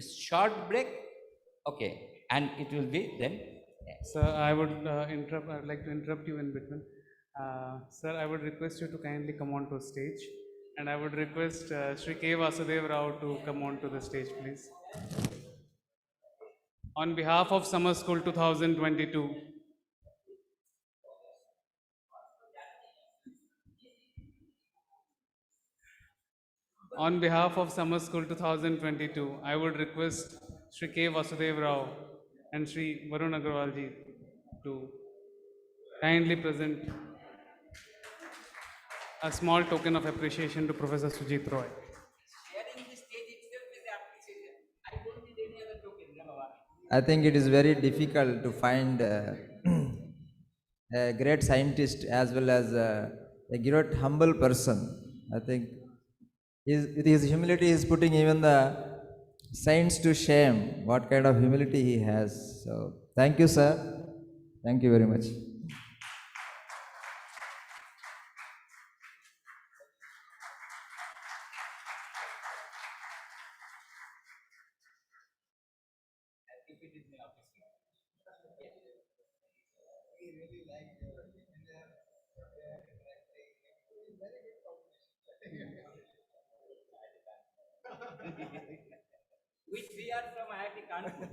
short break. Okay, and it will be then. Sir, I would like to interrupt you in between. Sir, I would request you to kindly come on to stage, and I would request Sri K. Vasudev Rao to come on to the stage, please. On behalf of Summer School 2022. On behalf of Summer School 2022, I would request Sri K. Vasudev Rao and Sri Varun Agarwalji to kindly present a small token of appreciation to Professor Sujit Roy. I think it is very difficult to find a great scientist as well as a great humble person. I think with his humility, he is putting even the science to shame, what kind of humility he has. So, thank you, sir. Thank you very much. if it is my office. Which we are from IIT Kanpur.